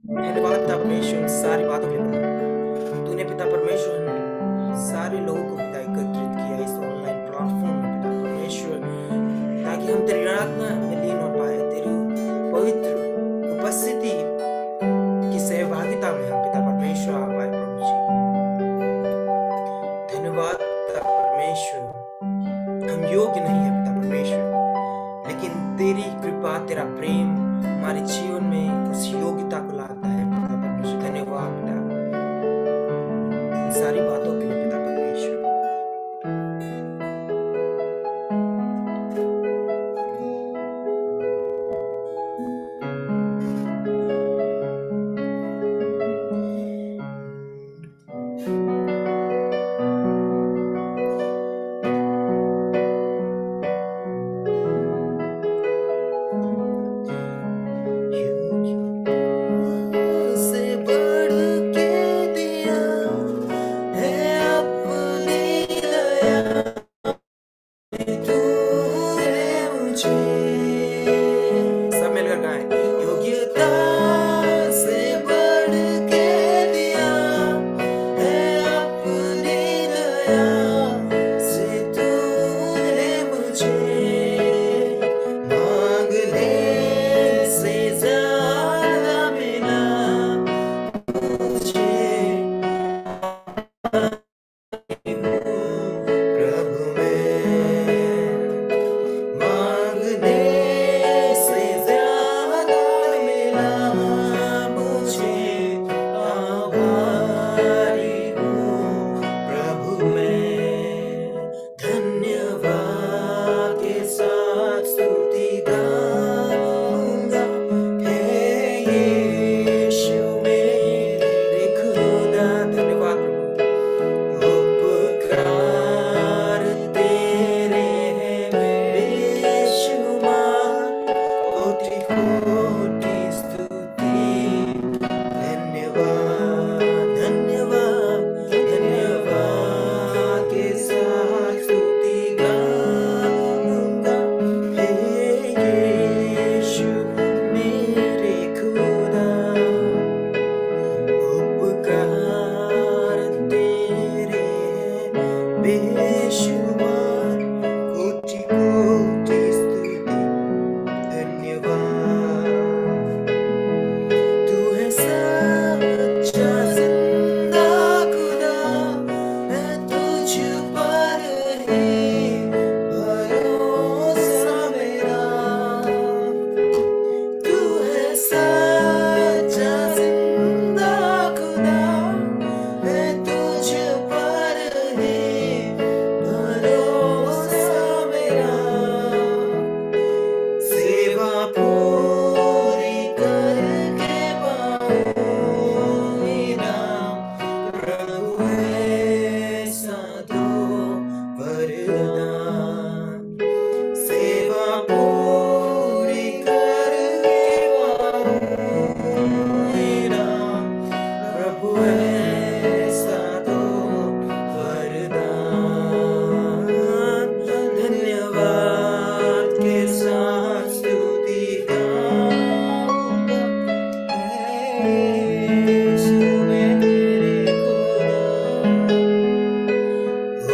धन्यवाद पिता परमेश्वर इन सारी बातों के लिए प्रभु। तूने पिता परमेश्वर सारे लोगों को पिता एकत्रित किया इस ऑनलाइन प्लेटफॉर्म में पिता परमेश्वर, ताकि हम तेरी आराधना में लीन हो पाए, तेरी पवित्र उपस्थिति की सहभागिता में हम पिता परमेश्वर आ पाए प्रभु जी। धन्यवाद पिता परमेश्वर, हम योग्य नहीं है पिता परमेश्वर, लेकिन तेरी कृपा तेरा प्रेम हमारे जीवन में उस योग्यता को लाता है पिता परमेश्वर। धन्यवाद पिता इन सारी बातों के लिए पिता परमेश्वर। से बढ़ के दिया है अपनी दया, तूने मुझे सब मिलकर गाएं। योग्यता से बढ़ के दिया है अपनी दया से तूने मुझे, मांगने से ज्यादा मिला मुझे, प्रभु मैं मांगने से ज्यादा मिला मुझे, आभारी हूँ प्रभु मैं। धन्यवाद के साथ स्तुति गाऊंगा, हे यीशु मेरे खुदा। धन्यवाद प्रभु, उपकार तेरे हैं बेशुमार, कोटि कोटि स्तुति। धन्यवाद धन्यवाद धन्यवाद के साथ स्तुति गाऊंगा, हे यीशु मेरे खुदा। उपकार तेरे बेशुमार, कोटि कोटि स्तुति। धन्यवाद तू है सच्चा जिंदा खुदा, मैं तुझ पर ही भरोसा मेरा। तू है सच्चा जिंदा खुदा, मैं तुझ पर ही भरोसा मेरा। सेवा पूरी करके पाऊंगा, प्रभु ऐसा दो वरदान। सेवा पूरी करके पाऊंगा, प्रभु ऐसा दो वरदान। धन्यवाद के साथ स्तुति गाऊंगा, हे यीशु मेरे खुदा।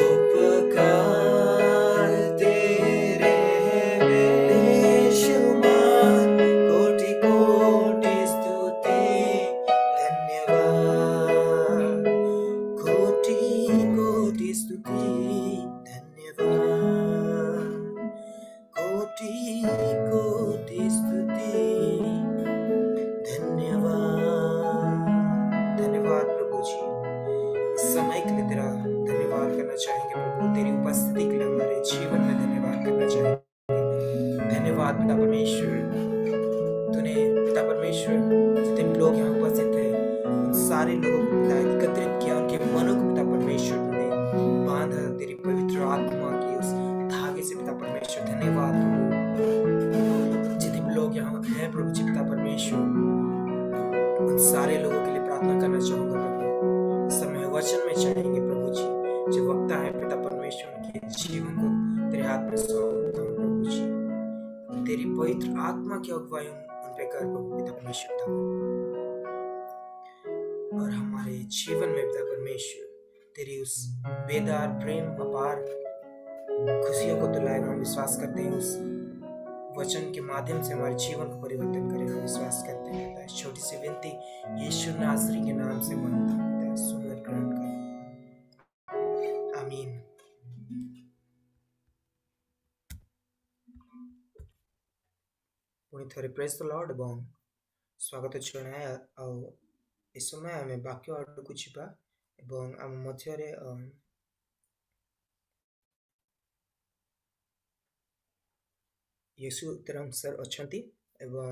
उपकार तेरे बेशुमार, कोटि कोटि स्तुति। धन्यवाद कोटि कोटि स्तुति। धन्यवाद कोटि कोटि स्तुति। धन्यवाद धन्यवाद प्रभु जी, इस समय के लिए तेरा धन्यवाद करना चाहेंगे प्रभु, तेरी उपस्थिति के लिए हमारे जीवन में धन्यवाद करना चाहेंगे। धन्यवाद पिता परमेश्वर, तूने पिता परमेश्वर जितने भी लोग यहाँ उपस्थित थे उन सारे लोगों को पिता एकत्रित किया, उनके मनों को पिता परमेश्वर तूने बांधा तेरी पवित्र आत्मा की उस धागे से पिता परमेश्वर। धन्यवाद प्रभु, जितने भी लोग यहाँ हैं प्रभु जी पिता परमेश्वर, उन सारे लोगों के लिए प्रार्थना करना चाहूंगा प्रभु। इस समय वचन में चाहेंगे प्रभु जी, जो वक्ता है पिता परमेश्वर, उनके जीवन को तेरे हाथ में सौंपता हूं प्रभु जी। तेरी पवित्र आत्मा की अगुवाई उन पे कर प्रभु पिता परमेश्वर पिता, और हमारे जीवन में पिता परमेश्वर तेरी उस बेदार प्रेम अपार खुशियों को तुलाएगा। हम विश्वास करते हैं उस वचन के माध्यम से हमारे जीवन को परिवर्तन करेगा। हम विश्वास करते हैं पिता। इस छोटी सी विनती यीशु नासरी के नाम से मांगता हूं पिता, सुन और ग्रहण करो। आमीन। ପୁଣି ଥରେ ପ୍ରେଜ୍ ଦ ଲର୍ଡ ଏବଂ ସ୍ୱାଗତ ଜଣାଏ। ଆଉ ଏ ସମୟ ଆମେ ବାକ୍ୟ ଆଡ଼କୁ ଯିବା ଏବଂ ଆମ ମଧ୍ୟରେ ୟୀଶୁ ତେରଙ୍ଗ ସାର୍ ଅଛନ୍ତି ଏବଂ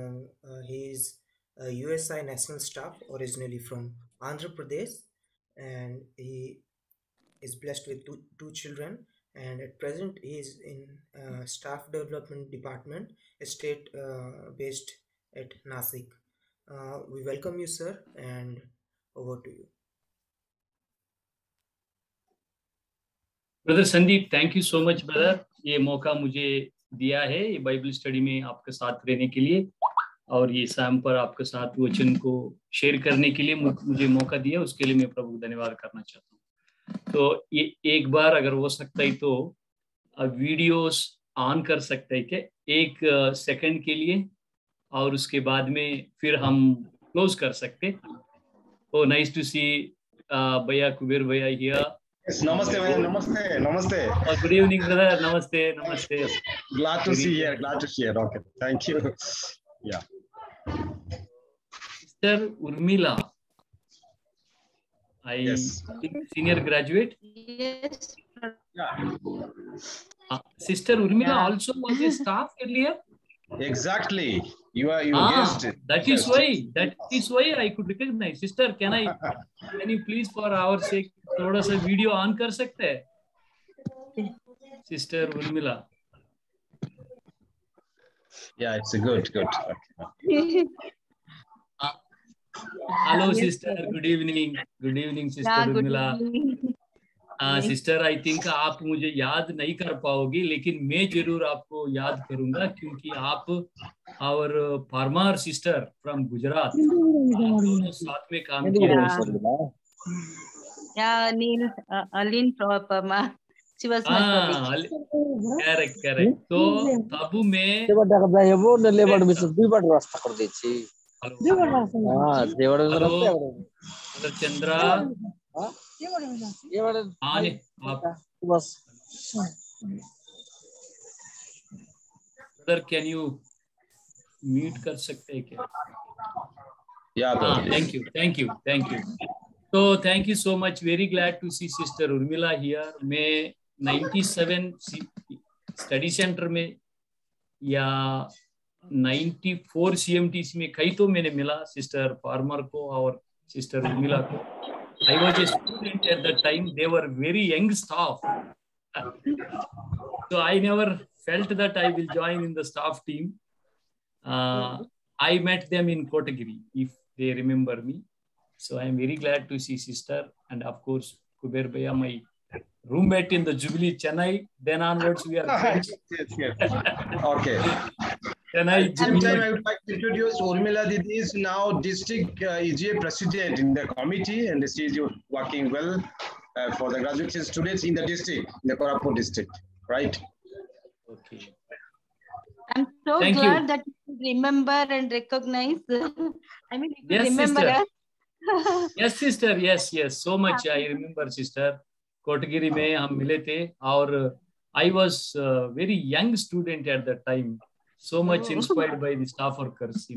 he is a USI national staff originally from Andhra Pradesh, and he is blessed with two children, and at present he is in staff development department, state based at Nasik. We welcome you sir, and over to you. Brother Sandeep, thank you so much brother, ये मौका मुझे दिया है ये Bible study में आपके साथ रहने के लिए, और ये शाम पर आपके साथ वचन को शेयर करने के लिए मुझे मौका दिया, उसके लिए मैं प्रभु को धन्यवाद करना चाहता हूँ। तो ये एक बार अगर हो सकता है तो वीडियोस ऑन कर सकते हैं क्या, एक सेकंड के लिए, और उसके बाद में फिर हम क्लोज कर सकते। ओ नाइस टू सी भैया, कुबेर भैया here. Namaste, man. Namaste. Good evening, brother. Namaste. Glad to see you. Okay, thank you. Yeah. Sister Urmila, Yes. think senior graduate. Yes. Yeah. Sister Urmila also was a staff earlier. Exactly. You guessed it. That is why I could recognize. Sister, can you please for our sake थोड़ा सा video on कर सकते हैं? Sister Urmila. Yeah, it's a good. Okay. Hello sister, good evening sister Urmila. Sister, I think आप मुझे याद नहीं कर पाओगी, लेकिन मैं जरूर आपको याद करूंगा, क्योंकि आप और फार्मर सिस्टर फ्रॉम गुजरात दोनों साथ में काम किया। Yeah, Aline from Parma. She was my colleague. Correct. तो तब मैं लेबर में से दुईबाट रास्ता कर दै छी। हां, देवड़ में रास्ता है। चंद्रा ये वाले आप बस। ब्रदर, कैन यू म्यूट कर सकते हैं क्या? Yeah. Thank you. So thank you so much. Very glad to see Sister Urmila here. मैं 97 स्टडी सेंटर में या 94 CMTC में कई तो मैंने मिला सिस्टर फार्मर को और सिस्टर उर्मिला को। I was a student at that time. They were very young staff. So I never felt that I will join in the staff team. I met them in Kotagiri, if they remember me. So I am very glad to see sister, and of course Kuber Bhaiya, my roommate in the Jubilee Chennai. Then onwards we are friends. Yes. Okay. Chennai Sometime I would like to introduce Urmila Didi is now district EGA president in the committee, and she is working well for the graduates and students in the district, the Korapur district, right? Okay. I'm so glad that you remember and recognize. I mean, you yes, remember sister. us. Yes, sister. Yes. So much I remember, sister. कोटगिरी में हम मिले थे, और I was a very young student at that time. So much inspired by the staff workers,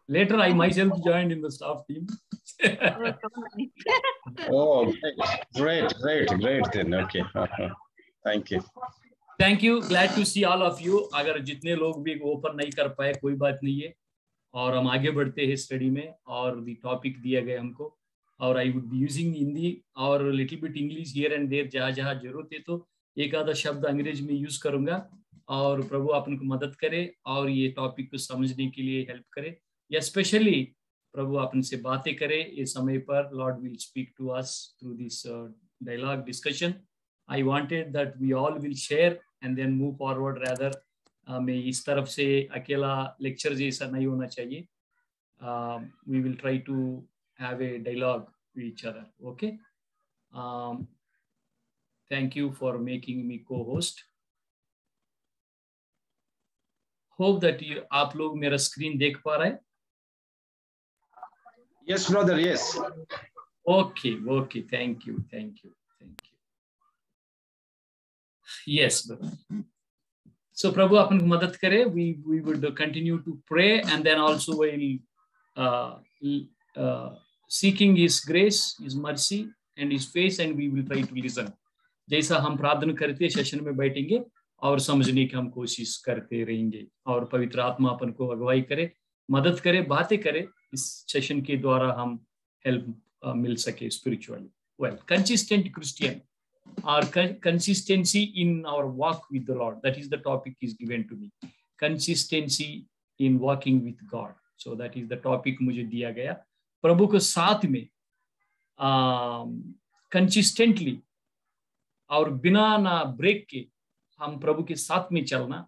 Later, I myself joined in the staff team. Oh, great then. Okay. Thank you. Glad to see all of you. अगर जितने लोग भी open नहीं कर पाए, कोई बात नहीं है, और हम आगे बढ़ते हैं स्टडी में, और दी टॉपिक दिया गया हमको, और I would be using Hindi और little bit English here and there, जहाँ जरूरत है तो एक आधा शब्द अंग्रेजी में यूज करूंगा, और प्रभु अपन को मदद करे और ये टॉपिक को समझने के लिए हेल्प करे, या स्पेशली प्रभु अपन से बातें करे इस समय पर। Lord will speak to us through this dialogue discussion. I wanted that we all will share and then move forward rather मैं इस तरफ से अकेला लेक्चर जैसा नहीं होना चाहिए. We will try to have a dialogue with each other. Okay. Thank you for making me co-host. Hope that आप लोग मेरा स्क्रीन देख पा रहे हैं. Yes, brother. Yes. Okay. Okay. Thank you. Thank you. Thank you. Yes, brother. So प्रभु अपन मदद करे. We would continue to pray and then also we'll seeking His grace, His mercy and His face, and we will try to listen. जैसा हम प्रार्थना करते session में बैठेंगे और समझने की हम कोशिश करते रहेंगे और पवित्र आत्मा अपन को अगुवाई करे, मदद करे, बातें करे. इस सेशन के द्वारा हम हेल्प मिल सके spiritually. Well, consistent Christian or consistency in our walk with the Lord. That is the topic is given to me. Consistency in walking with God. So that is the topic मुझे दिया गया. प्रभु को साथ में consistently और बिना ना break के हम प्रभु के साथ में चलना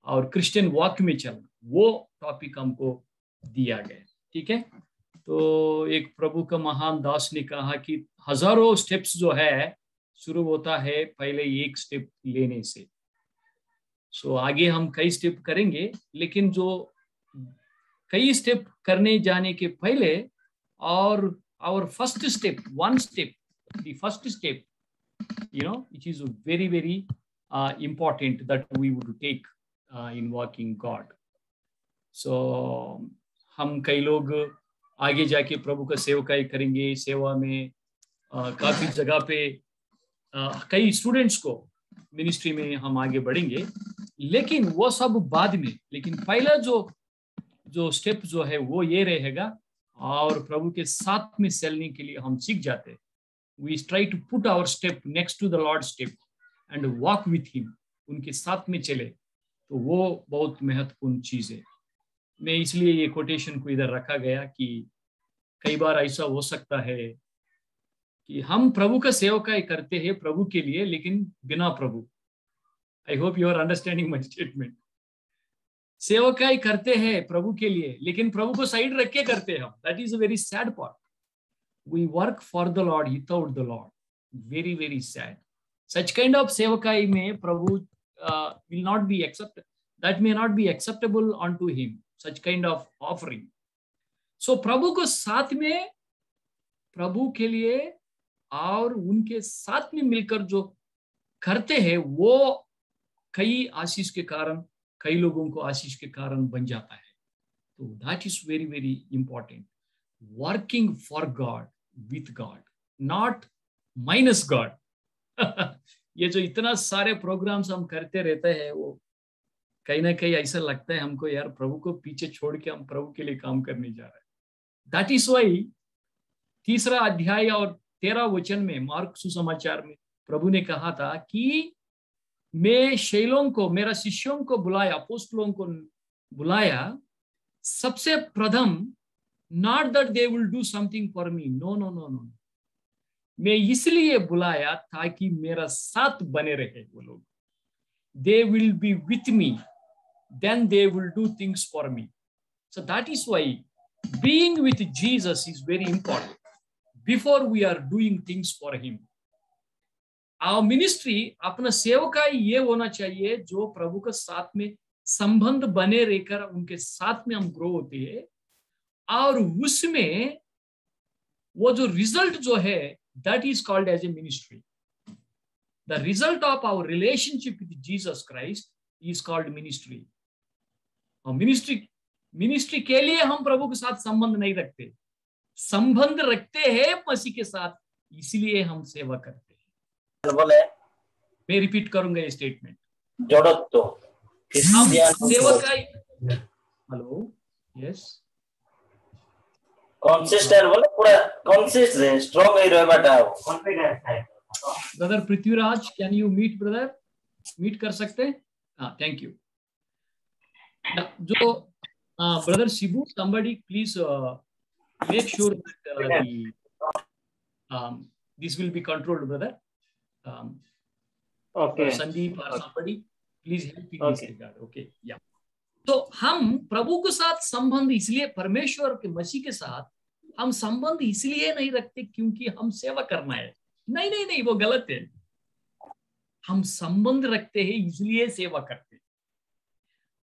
और क्रिश्चियन वॉक में चलना, वो टॉपिक हमको दिया गया. ठीक है. तो एक प्रभु का महान दास ने कहा कि हजारों स्टेप्स जो है शुरू होता है पहले एक स्टेप लेने से. सो आगे हम कई स्टेप करेंगे, लेकिन जो कई स्टेप करने जाने के पहले और our first step, one step, the first step, you know, which is very very important that we would take in walking God. So हम कई लोग आगे जाके प्रभु का सेवकाई करेंगे. सेवा में काफी जगह पे कई स्टूडेंट्स को मिनिस्ट्री में हम आगे बढ़ेंगे, लेकिन वो सब बाद में. लेकिन पहला जो स्टेप जो है वो ये रहेगा और प्रभु के साथ में चलने के लिए हम सीख जाते हैं. We try to put our step next to the Lord's step and walk with Him. उनके साथ में चले, तो वो बहुत महत्वपूर्ण चीज है. मैं इसलिए ये कोटेशन को इधर रखा गया कि कई बार ऐसा हो सकता है कि हम प्रभु का सेवकाई करते हैं प्रभु के लिए, लेकिन बिना प्रभु. I hope you are understanding my statement. सेवकाई करते हैं प्रभु के लिए, लेकिन प्रभु को साइड रख के करते हैं हम. That is a very sad part. We work for the lord without the lord. Very very sad. Such kind of सेवकाई में प्रभु will not be except, that may not be acceptable on to him, such kind of offering. So प्रभु को साथ में, प्रभु के लिए और उनके साथ में मिलकर जो करते हैं वो कई आशीष के कारण, कई लोगों को आशीष के कारण बन जाता है. तो that is very very important. Working for God with God, not minus God. ये जो इतना सारे प्रोग्राम्स हम करते रहते हैं, वो कहीं ना कहीं ऐसा लगता है हमको, यार प्रभु को पीछे छोड़ के हम प्रभु के लिए काम करने जा रहे हैं. दैट इज वाई 3 अध्याय और 13 वचन में मार्क सुसमाचार में प्रभु ने कहा था कि मैं शैलों को, मेरा शिष्यों को बुलाया, अपोस्तलों को बुलाया सबसे प्रथम, not that they will do something for me, no no no no, मैं इसलिए बुलाया ताकि मेरा साथ बने रहे वो लोग. They will be with me, then they will do things for me. So that is why being with Jesus is very important before we are doing things for him. Our ministry, अपना सेवकाई ये होना चाहिए जो प्रभु के साथ में संबंध बने रहकर उनके साथ में हम ग्रो होते हैं, और उसमें वो जो रिजल्ट जो है, that is called as a ministry. The result of our relationship with Jesus Christ is called ministry. और मिनिस्ट्री के लिए हम प्रभु के साथ संबंध नहीं रखते, संबंध रखते हैं मसीह के साथ, इसलिए हम सेवा करते हैं. बोले, मैं रिपीट करूंगा ये स्टेटमेंट. जोड़ो हम सेवकाई, हेलो, यस, कंसिस्टेंट बोले पूरा कंसिस्टेंट स्ट्रांग ही रहे बेटा, कॉन्फिडेंस है. Brother Prithviraj, can you meet brother, meet कर सकते हैं? हाँ, थैंक यू. जो brother Shibu, somebody please make sure that this will be controlled, brother. Okay. Sandeep or somebody, please help in this regard. Okay, या तो हम प्रभु के साथ संबंध इसलिए, परमेश्वर के मसीह के साथ हम संबंध इसलिए नहीं रखते क्योंकि हम सेवा करना है। नहीं नहीं नहीं, वो गलत है। हम संबंध रखते हैं इसलिए सेवा करते हैं।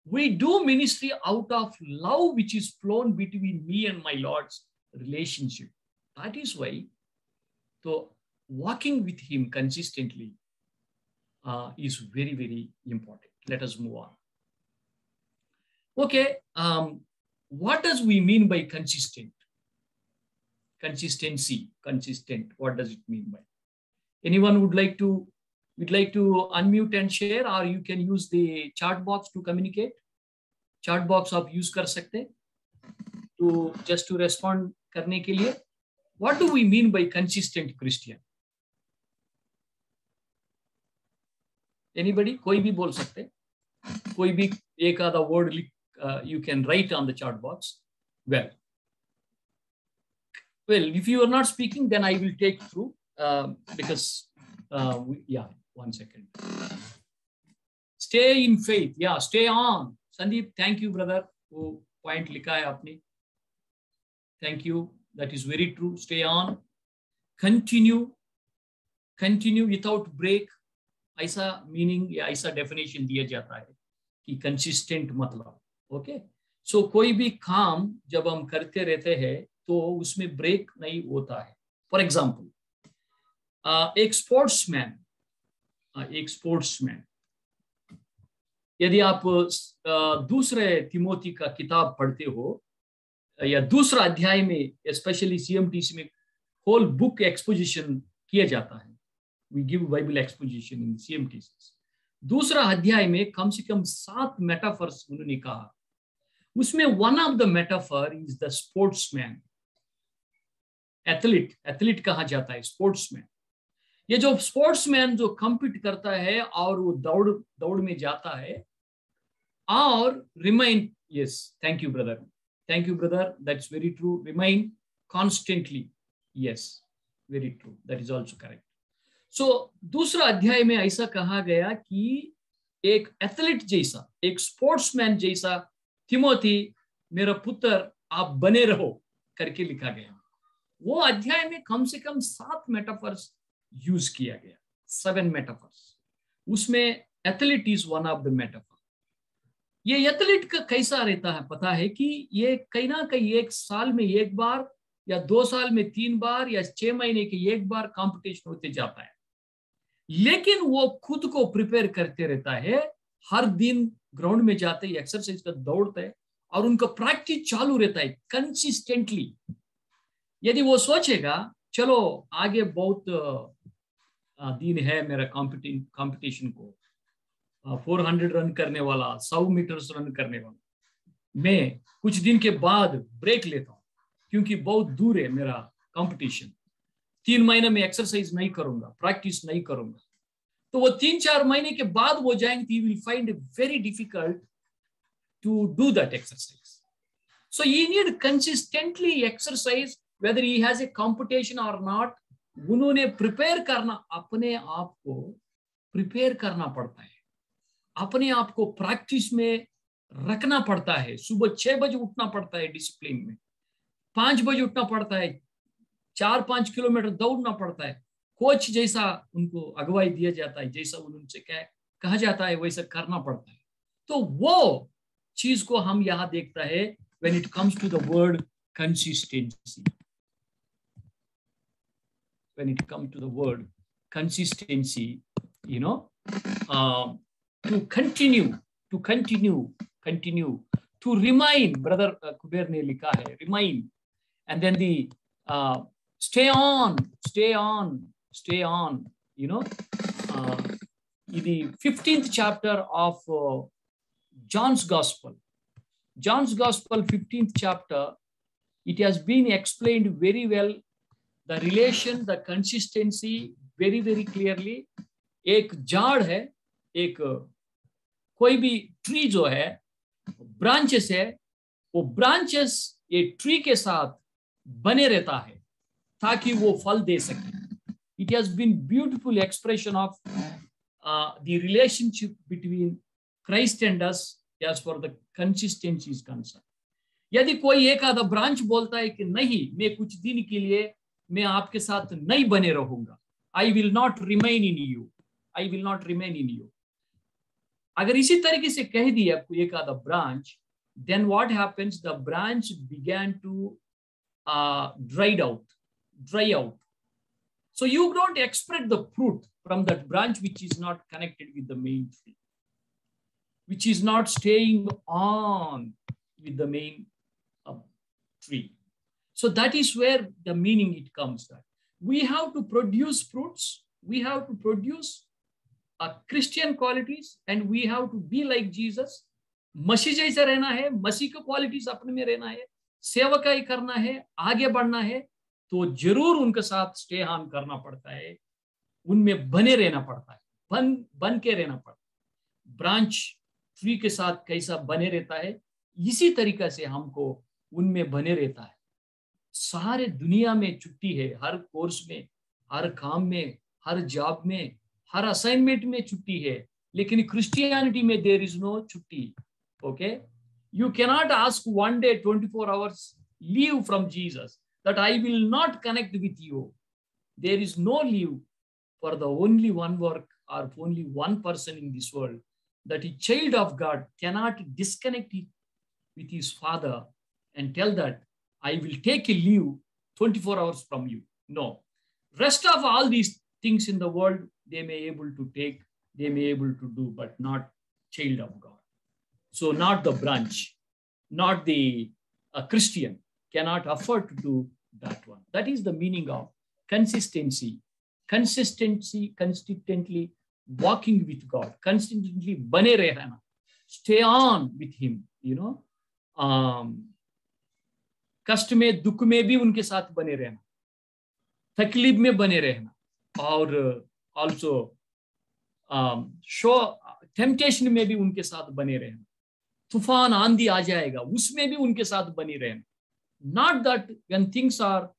We do ministry out of love which is flown between me and my Lord's relationship. That is why, so walking with him consistently is very, very important. Let us move on. Okay, what does we mean by consistent? Consistency, consistent. What does it mean by? Anyone would like to unmute and share, or you can use the chat box to communicate. Chat box आप use कर सकते to just to respond करने के लिए. What do we mean by consistent Christian? Anybody? कोई भी बोल सकते, कोई भी एक आधा word you can write on the chat box. Well, if you are not speaking, then I will take through because yeah. One second. Stay in faith. Yeah, stay on. Sandeep, thank you, brother. वो point लिखा है आपने. Thank you. That is very true. Stay on. Continue without break. ऐसा meaning या ऐसा definition दिया जाता है कि consistent मतलब. Okay. So कोई भी काम जब हम करते रहते हैं तो उसमें break नहीं होता है. For example, एक स्पोर्ट्समैन, यदि आप दूसरे तिमोथी का किताब पढ़ते हो या दूसरा अध्याय में, स्पेशली CMTC में होल बुक एक्सपोजिशन किया जाता है. We give Bible exposition in CMTC. दूसरा अध्याय में कम से कम 7 मेटाफर्स उन्होंने कहा. उसमें one of the metaphor is the sportsman. Athlete कहा जाता है स्पोर्ट्समैन. ये जो स्पोर्ट्समैन जो कम्पीट करता है और वो दौड़ में जाता है और remain, yes, thank you brother, that's very true. Remain constantly, yes, very true, that is also correct. So दूसरा अध्याय में ऐसा कहा गया कि एक एथलीट जैसा, एक स्पोर्ट्समैन जैसा तिमोथी मेरा पुत्र आप बने रहो करके लिखा गया. वो अध्याय में कम से कम 7 मेटाफर्स यूज किया गया. 7 मेटाफर्स. उसमें athlete is one of the metaphor. ये एथलीट का कैसा रहता है पता है कि ये कहीं ना कहीं 1 साल में 1 बार या 2 साल में 3 बार या 6 महीने के 1 बार कंपटीशन होते जाता है, लेकिन वो खुद को प्रिपेयर करते रहता है. हर दिन ग्राउंड में जाते हैं, एक्सरसाइज का दौड़ते हैं और उनका प्रैक्टिस चालू रहता है कंसिस्टेंटली. यदि वो सोचेगा चलो आगे बहुत दिन है मेरा कंपटीशन को, 400 रन करने वाला, 100 मीटर्स रन करने वाला, मैं कुछ दिन के बाद ब्रेक लेता हूँ क्योंकि बहुत दूर है मेरा कंपटीशन, 3 महीने में एक्सरसाइज नहीं करूंगा, प्रैक्टिस नहीं करूंगा, तो वो 3-4 महीने के बाद वो जाएंगे, he will find it very difficult to do that exercise. So he need consistently exercise whether he has a competition or not. उन्होंने प्रिपेयर करना, अपने आप को प्रिपेयर करना पड़ता है, अपने आप को प्रैक्टिस में रखना पड़ता है. सुबह 6 बजे उठना पड़ता है डिसिप्लिन में, 5 बजे उठना पड़ता है, 4-5 किलोमीटर दौड़ना पड़ता है. कोच जैसा उनको अगुवाई दिया जाता है, जैसा उनसे कहा जाता है वैसा करना पड़ता है. तो वो चीज को हम यहाँ देखता है when it comes to the word consistency. When it comes to the word consistency, you know, to continue, to remain. Brother Kuber ne likha hai, remain, and then the stay on. You know, in the 15th chapter of John's Gospel, 15th chapter, it has been explained very well. The relation, the consistency, very, very clearly. एक झाड़ है, एक कोई भी tree जो है, branches है, वो ब्रांचेस ये ट्री के साथ बने रहता है ताकि वो फल दे सके. It has been beautiful expression of the relationship between Christ and us as for the consistency is concerned. यदि कोई एक आधा ब्रांच बोलता है कि नहीं, मैं कुछ दिन के लिए मैं आपके साथ नहीं बने रहूंगा, I will not remain in you, I will not remain in you. अगर इसी तरीके से कह दिया कोई एक आधा branch, then what happens? The branch began to dry out. So you don't expect the fruit from that branch which is not connected with the main tree, which is not staying on with the main tree. So that is where the meaning it comes that we have to produce fruits, we have to produce Christian qualities, and we have to be like Jesus. मसीह जैसा रहना है, मसीह के qualities अपने में रहना है, सेवकाई करना है, आगे बढ़ना है, तो जरूर उनके साथ स्टे ऑन करना पड़ता है, उनमें बने रहना पड़ता है, बन के रहना पड़ता है। ब्रांच ट्री के साथ कैसा बने रहता है, इसी तरीका से हमको उनमें बने रहता है। सारे दुनिया में छुट्टी है, हर कोर्स में, हर काम में, हर जॉब में, हर असाइनमेंट में छुट्टी है, लेकिन क्रिश्चियनिटी में देयर इज नो छुट्टी। Okay, you cannot ask one day 24 hours leave from Jesus that I will not connect with you. There is no leave for the only one work or only one person in this world, that a child of God cannot disconnect it with his father and tell that I will take a leave 24 hours from you. No, rest of all these things in the world they may able to take, they may able to do, but not child of God. So not the branch, not the Christian cannot afford to do that one. That is the meaning of consistency. Consistency, consistently walking with God, consistently bane rehna, stay on with Him. You know, कष्ट में, दुख में भी उनके साथ बने रहना, तकलीफ में बने रहना, और also टेम्पटेशन में भी उनके साथ बने रहना। तूफान आंधी आ जाएगा, उसमें भी उनके साथ बनी रहना। Not that when things are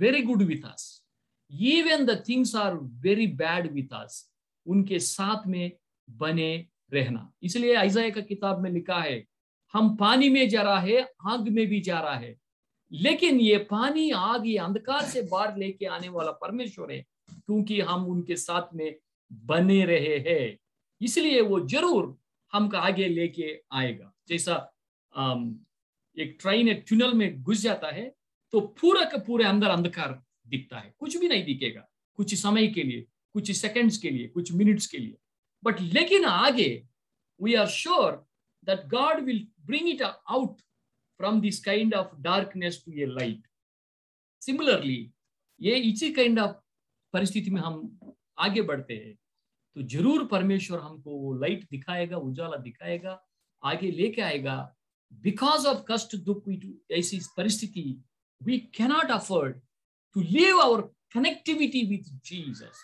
very good with us, even the things are very bad with us, उनके साथ में बने रहना। इसलिए आइज़ाया का किताब में लिखा है, हम पानी में जा रहा है, आग में भी जा रहा है, लेकिन ये पानी, आग, ये अंधकार से बाहर लेके आने वाला परमेश्वर है, क्योंकि हम उनके साथ में बने रहे हैं, इसलिए वो जरूर हमको आगे लेके आएगा। जैसा एक ट्रेन एक टनल में घुस जाता है तो पूरा का पूरे अंदर अंधकार दिखता है, कुछ भी नहीं दिखेगा, कुछ समय के लिए, कुछ सेकंड्स के लिए, कुछ मिनट्स के लिए, बट लेकिन आगे we are sure that God will bring it out from this kind of darkness to a light. Similarly, ये इसी kind of परिस्थिति में हम आगे बढ़ते हैं तो जरूर परमेश्वर हमको वो लाइट दिखाएगा, उजाला दिखाएगा, आगे लेके आएगा। बिकॉज ऑफ कष्ट, दुख, ऐसी परिस्थिति, we cannot afford to leave our connectivity with Jesus,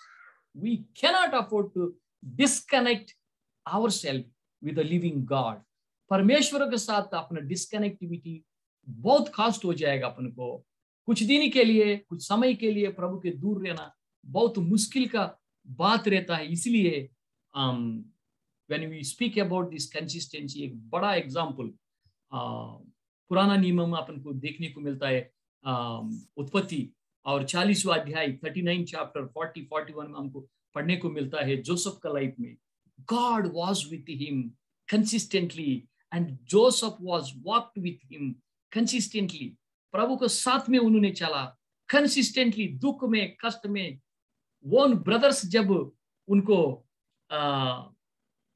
we cannot afford to disconnect ourself with the living God. परमेश्वर के साथ अपना डिस्कनेक्टिविटी बहुत कॉस्ट हो जाएगा अपन को। कुछ दिन के लिए, कुछ समय के लिए प्रभु के दूर रहना बहुत मुश्किल का बात रहता है। इसलिए when we speak about this consistency, एक बड़ा एग्जाम्पल पुराना नियम में अपन को देखने को मिलता है। उत्पत्ति और 40वां अध्याय 39 चैप्टर 40-41 में हमको पढ़ने को मिलता है जोसेफ का लाइफ में। God was with him consistently and Joseph was walked with him consistently. प्रभु को साथ में उन्होंने चला कंसिस्टेंटली, दुख में, कष्ट में। वन ब्रदर्स जब उनको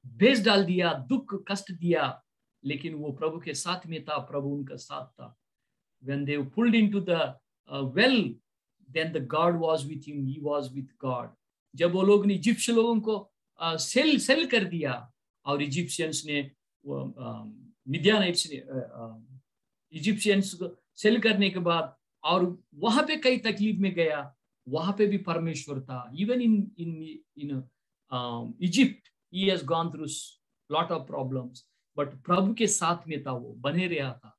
बेच डाल दिया, दुख कष्ट दिया, लेकिन वो प्रभु के साथ में था, प्रभु उनका साथ था। When they pulled into the well, then the God was with him, he was with God. जब वो लोग ने इजिप्शियन लोगों को सेल कर दिया और इजिप्शियंस ने मिडियानाइट्स ने इजिप्शियंस को सेल करने के बाद और वहां पे कई तकलीफ में गया, वहां पे भी परमेश्वर था। Even in Egypt he has gone through lot of problems, but प्रभु के साथ में था, वो बने रहा था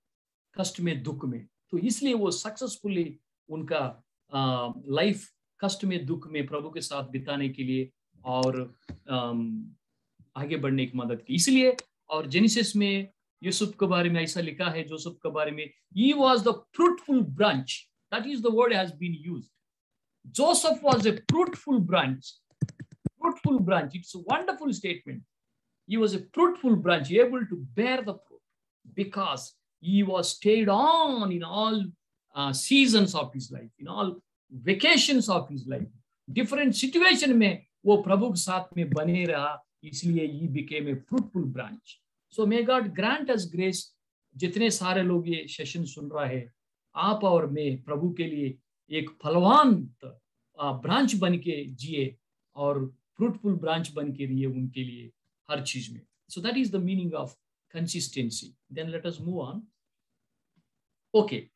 कष्ट में, दुख में। तो इसलिए वो सक्सेसफुली उनका लाइफ कष्ट में, दुख में प्रभु के साथ बिताने के लिए और आगे बढ़ने की मदद की। इसलिए और जेनेसिस में यूसुफ के बारे में ऐसा लिखा है, जोसेफ के बारे में, he was the fruitful branch, that is the word has been used. Joseph was a fruitful branch. Fruitful branch, it's a wonderful statement. He was a fruitful branch, able to bear the fruit because he was stayed on in all seasons of his life, in all vacations of his life, different situation में वो प्रभु के साथ में बने रहा, इसलिए he became a fruitful branch. So may God grant us grace. जितने सारे लोग ये सेशन सुन रहा है, आप और मैं प्रभु के लिए एक फलवान ब्रांच बन के जिए और फ्रूटफुल ब्रांच बन के रहिए उनके लिए हर चीज में. So that is the meaning of consistency. Then let us move on. Okay,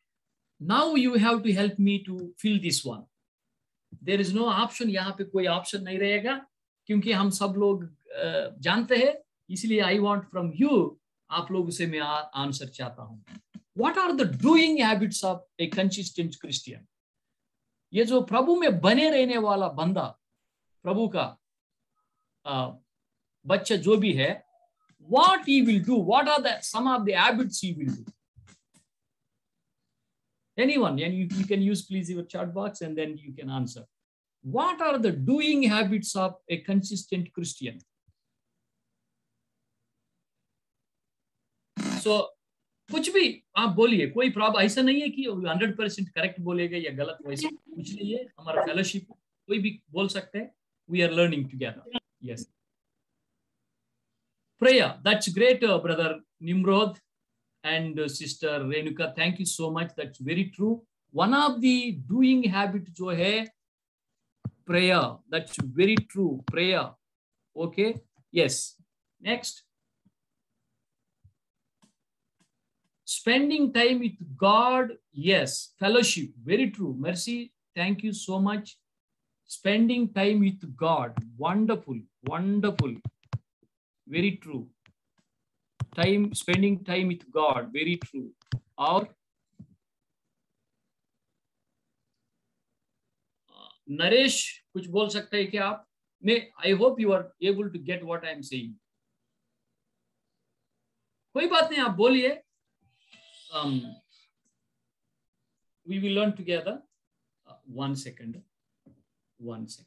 now you have to help me to fill this one. There is no option. यहाँ पे कोई ऑप्शन नहीं रहेगा क्योंकि हम सब लोग जानते हैं, इसलिए I want from you, आप लोगों से मैं आंसर चाहता हूँ. What are the doing habits of a consistent Christian? ये जो प्रभु में बने रहने वाला बंदा, प्रभु का बच्चा जो भी है, what he will do, what are the some of the habits he will do? Anyone, and you can use please your chat box and then you can answer. What are the doing habits of a consistent Christian? So कुछ भी आप बोलिए, कोई problem ऐसा नहीं है कि 100% correct बोलेगा या गलत, वैसे कुछ नहीं है. हमारा फेलोशिप, कोई भी बोल सकते हैं. We are learning together. Yes. Prayer, that's great, brother Nimrod and sister Renuka. Thank you so much. That's very true. One of the doing habit जो है prayer. That's very true. Prayer. Okay. Yes. Next. Spending time with God. Yes. Fellowship. Very true. Mercy. Thank you so much. Spending time with God. Wonderful. Wonderful. Very true. Spending time with God. Very true. Or Naresh, कुछ बोल सकते हैं क्या आप? I hope you are able to get what I am saying. कोई बात नहीं, आप बोलिए. We will learn together. 1 second. 1 second.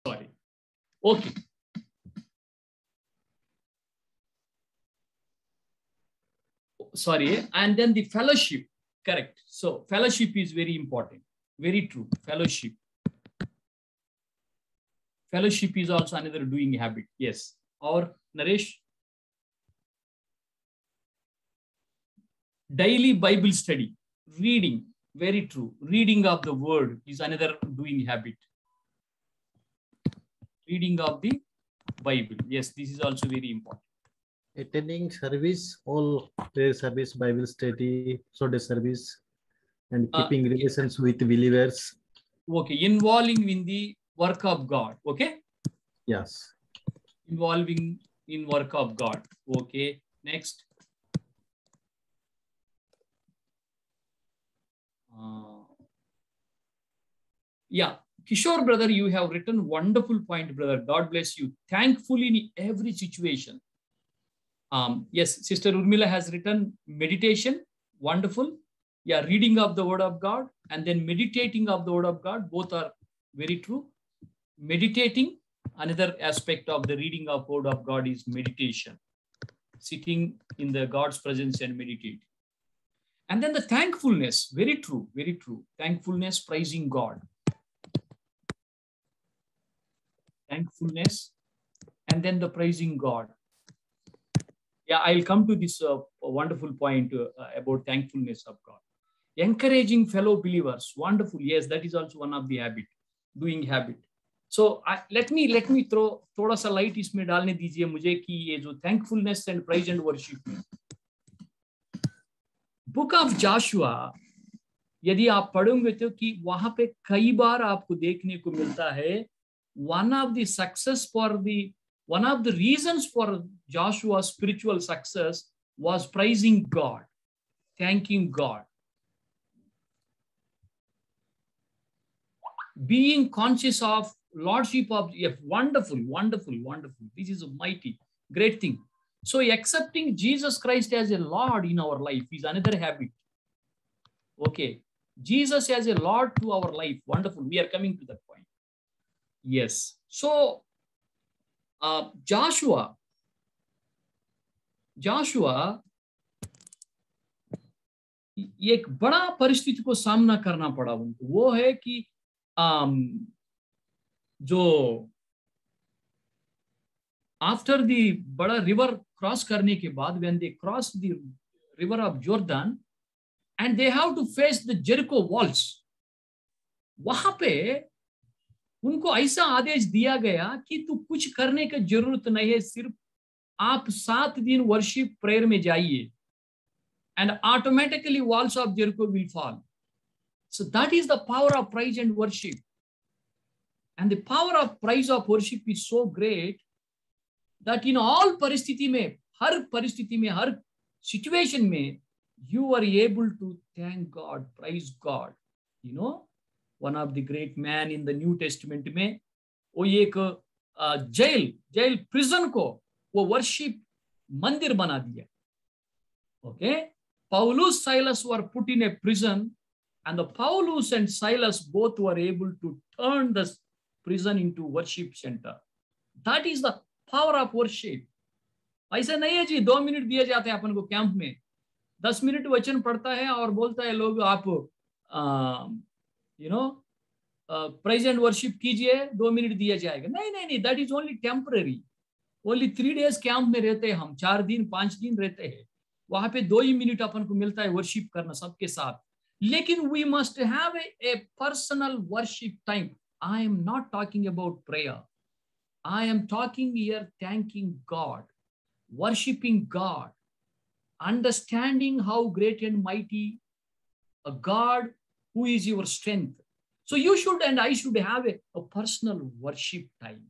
Sorry. Okay. Sorry. And then the fellowship. Correct. So fellowship is very important. Very true. Fellowship. Fellowship is also another doing habit. Yes. Or Naresh? Daily Bible study. Reading. Very true. Reading of the word is another doing habit. Reading of the Bible. Yes, this is also very important. Attending service, all prayer service, Bible study, Sunday service, and keeping relations with believers. Okay, involving in the work of God. Okay. Yes. Involving in work of God. Okay. Next. Yeah. Kishore, brother, you have written wonderful point, brother. God bless you. Thankful in every situation. Yes, Sister Urmila has written meditation. Wonderful. Yeah, reading of the word of God and then meditating of the word of God. Both are very true. Meditating, another aspect of the reading of word of God is meditation. Sitting in the God's presence and meditating. And then the thankfulness. Very true. Very true. Thankfulness, praising God. Thankfulness, and then the praising God. Yeah, I'll come to this wonderful point about thankfulness of God. Encouraging fellow believers. Wonderful. Yes, that is also one of the habit, doing habit. So let me throw थोड़ा सा light इसमें डालने दीजिए मुझे कि ये जो thankfulness and praise and worship, book of Joshua यदि आप पढ़ोगे तो कि वहां पे कई बार आपको देखने को मिलता है one of the reasons for Joshua's spiritual success was praising God, thanking God, being conscious of lordship of wonderful. This is a mighty, great thing. So accepting Jesus Christ as a Lord in our life is another habit. Okay, Jesus as a Lord to our life, wonderful. We are coming to that point. Yes. So Joshua एक बड़ा परिस्थिति को सामना करना पड़ा उनको। वो है कि जो आफ्टर दी बड़ा रिवर क्रॉस करने के बाद when they cross the river of Jordan and they have to face the Jericho walls, वहां पे उनको ऐसा आदेश दिया गया कि तू कुछ करने की जरूरत नहीं है, सिर्फ आप 7 दिन वर्शिप प्रेयर में जाइए and automatically walls of Jericho will fall. So that is the power of praise and worship. And the power of praise of worship is so great that in all परिस्थिति में, हर situation में, you are able to thank God, praise God. You know, one of the great man in the New Testament में वो एक jail prison को वो worship मंदिर बना दिया. Okay, Paulus, Silas were put in a prison, and the Paulus and Silas both were able to turn the prison into worship center. That is the power of worship. ऐसा नहीं है जी 2 minute दिए जाते हैं अपन को कैंप में, 10 minute वचन पढ़ता है और बोलता है लोग आप praise and worship कीजिए, 2 मिनट दिया जाएगा. नहीं, that is only temporary. Only 3 days camp में रहते हैं हम, 4 दिन 5 दिन रहते हैं, वहां पे 2 ही मिनट अपन को मिलता है वर्शिप करना सबके साथ. लेकिन we must have a personal worship time. I am not talking about prayer. I am talking here thanking God, worshiping God, understanding how great and mighty a God who is your strength. So you should and I should have a personal worship time.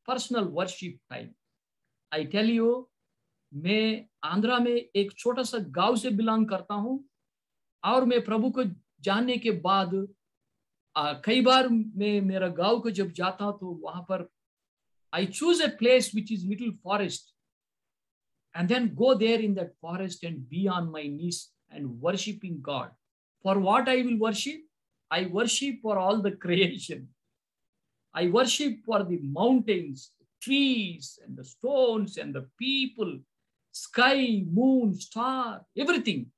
Personal worship time. I tell you, मैं आंध्रा में एक छोटा सा गांव से belong करता हूं, और मैं प्रभु को जानने के बाद कई बार मैं मेरा गांव को जब जाता हूं तो वहां पर I choose a place which is little forest and then go there in that forest and be on my knees and worshiping God. For what I will worship? I worship for all the creation. I worship for the mountains, the trees and the stones and the people, sky, moon, star, everything.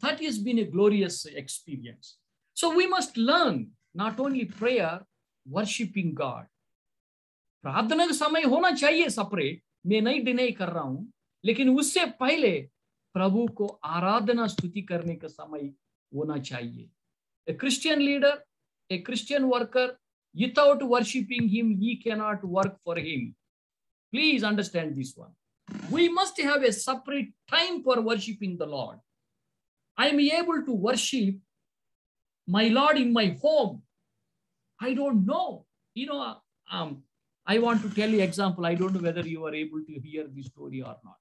That has been a glorious experience. So we must learn not only prayer, worshiping God. प्रार्थना का समय होना चाहिए separate, मैं नहीं deny कर रहा हूं, लेकिन उससे पहले प्रभु को आराधना स्तुति करने का समय होना चाहिए. A Christian leader, a Christian worker, without worshiping him, he cannot work for him. Please understand this one. We must have a separate time for worshiping the Lord. I am able to worship my Lord in my home. I don't know. I want to tell you example. I don't know whether you are able to hear this story or not.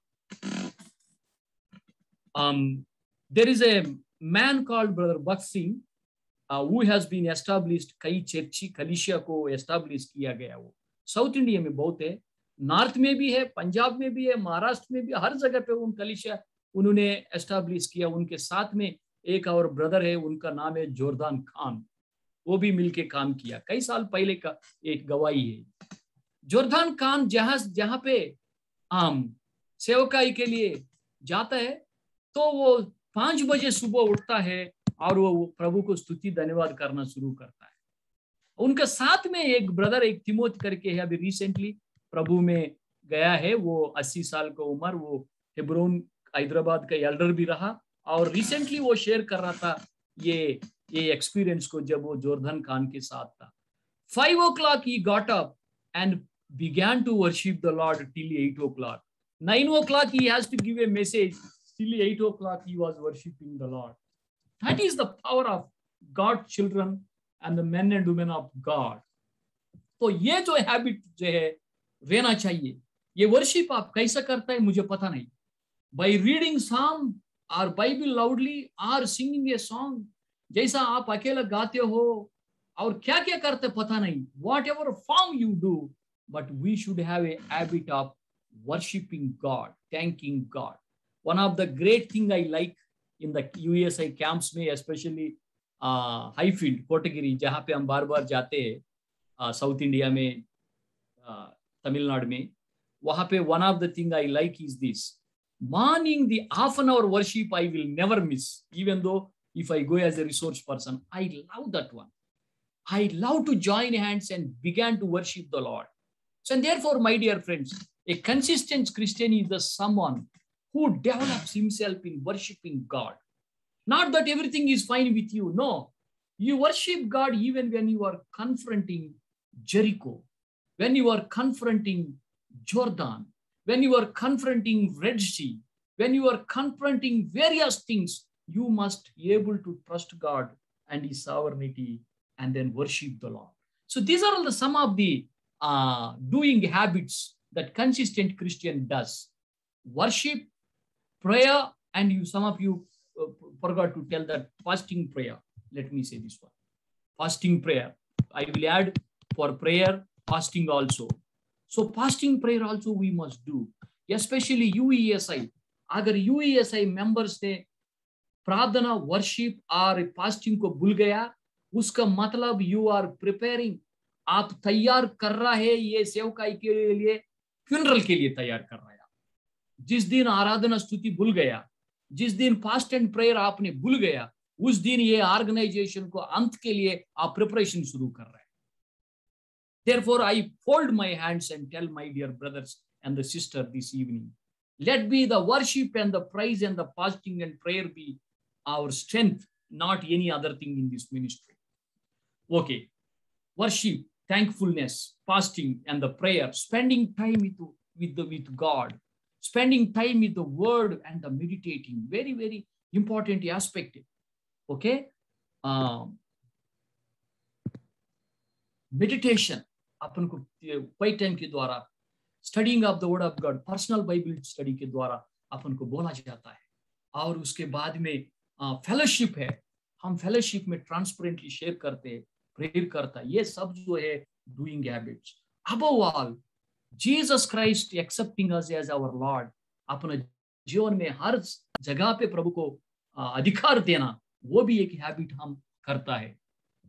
There is a man called Brother Buck Singh who has been established. कई चर्ची कलीसिया को establish किया गया. वो south India में बहुत है, नॉर्थ में भी है, पंजाब में भी है, महाराष्ट्र में भी, हर जगह पे उन कलीसिया उन्होंने एस्टैब्लिश किया. उनके साथ में एक और ब्रदर है, उनका नाम है जोरदान खान, वो भी मिलके काम किया. कई साल पहले का एक गवाही है. जोरदान खान जहां पे सेवकाई के लिए जाता है तो वो 5 बजे सुबह उठता है और वो प्रभु को स्तुति धन्यवाद करना शुरू करता है. उनके साथ में एक ब्रदर, एक तिमोथ करके है, अभी रिसेंटली प्रभु में गया है. वो 80 साल का उम्र, वो हेब्रोन हैदराबाद का एल्डर भी रहा, और रिसेंटली वो शेयर कर रहा था ये एक्सपीरियंस को जब वो जोरदान खान के साथ था. 5 o'clock he got up and began to worship the Lord till 8 o'clock. 9 o'clock he has to give a message. till 8 o'clock he was worshipping the Lord. That is the power of God's children and the men and women of God. तो ये जो habit जो है रहना चाहिए. ये worship आप कैसा करता है मुझे पता नहीं. By reading psalm or Bible loudly or singing a song, जैसा आप अकेला गाते हो और क्या क्या करते पता नहीं. Whatever form you do, but we should have a habit of worshiping God, thanking God. One of the great thing I like in the USI camps में, especially Highfield, Kotagiri, जहाँ पे हम बार बार जाते हैं साउथ इंडिया में, तमिलनाडु में, वहाँ पे one of the thing I like is this. Morning, the half-an-hour worship I will never miss, even though if I go as a resource person. I love that one. I love to join hands and began to worship the Lord. So, and therefore, my dear friends, a consistent Christian is the someone who develops himself in worshiping God. Not that everything is fine with you. No, you worship God even when you are confronting Jericho, when you are confronting Jordan, when you are confronting Red Sea, when you are confronting various things, you must be able to trust God and His sovereignty and then worship the Lord. So these are all the some of the doing habits that consistent Christian does. Worship, prayer, and you, some of you forgot to tell that fasting prayer. Let me say this one. Fasting prayer. I will add for prayer, fasting also. So fasting prayer also we must do, especially UESI. अगर UESI members ने प्रार्थना, worship और fasting को भूल गया, उसका मतलब you are preparing, आप तैयार कर रहा है ये सेवकाई के लिए, funeral के लिए तैयार कर रहा है. जिस दिन आराधना स्तुति भूल गया, जिस दिन फास्ट एंड प्रेयर आपने भूल गया, उस दिन ये ऑर्गेनाइजेशन को अंत के लिए आप प्रिपरेशन शुरू कर रहे हैं. Therefore, I fold my hands and tell my dear brothers and the sister this evening, let be the worship and the praise and the fasting and prayer be our strength, not any other thing in this ministry. Okay, worship, thankfulness, fasting and the prayer, spending time with God, spending time with the word and the meditating, very, very important aspect. Okay, meditation. अपन को quiet time के द्वारा, studying of the word of God, personal Bible study के द्वारा अपन को बोला जाता है. और उसके बाद में फेलोशिप है, हम फेलोशिप में ट्रांसपेरेंटली शेयर करते हैं, प्रेयर करता है. ये सब जो है doing habits. Above all, Jesus Christ accepting us as our lord, अपने जीवन में हर जगह पे प्रभु को अधिकार देना, वो भी एक हैबिट हम करता है.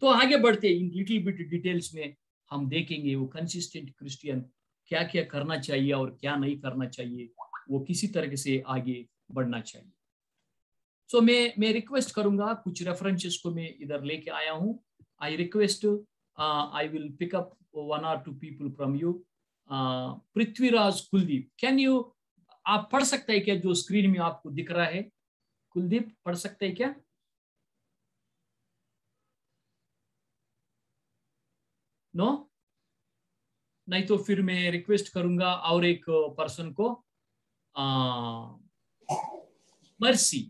तो आगे बढ़ते इन लिटिल बिट डिटेल्स में हम देखेंगे वो कंसिस्टेंट क्रिश्चियन क्या क्या करना चाहिए और क्या नहीं करना चाहिए, वो किसी तरह से आगे बढ़ना चाहिए. सो मैं रिक्वेस्ट करूंगा, कुछ रेफरेंसेस को मैं इधर लेके आया हूं. I request, I will pick up 1 or 2 people from you. Prithviraj Kuldeep, can you, आप पढ़ सकते हैं क्या जो स्क्रीन में आपको दिख रहा है? कुलदीप पढ़ सकते हैं क्या? नो? नहीं तो फिर मैं रिक्वेस्ट करूंगा और एक पर्सन को, मर्सी,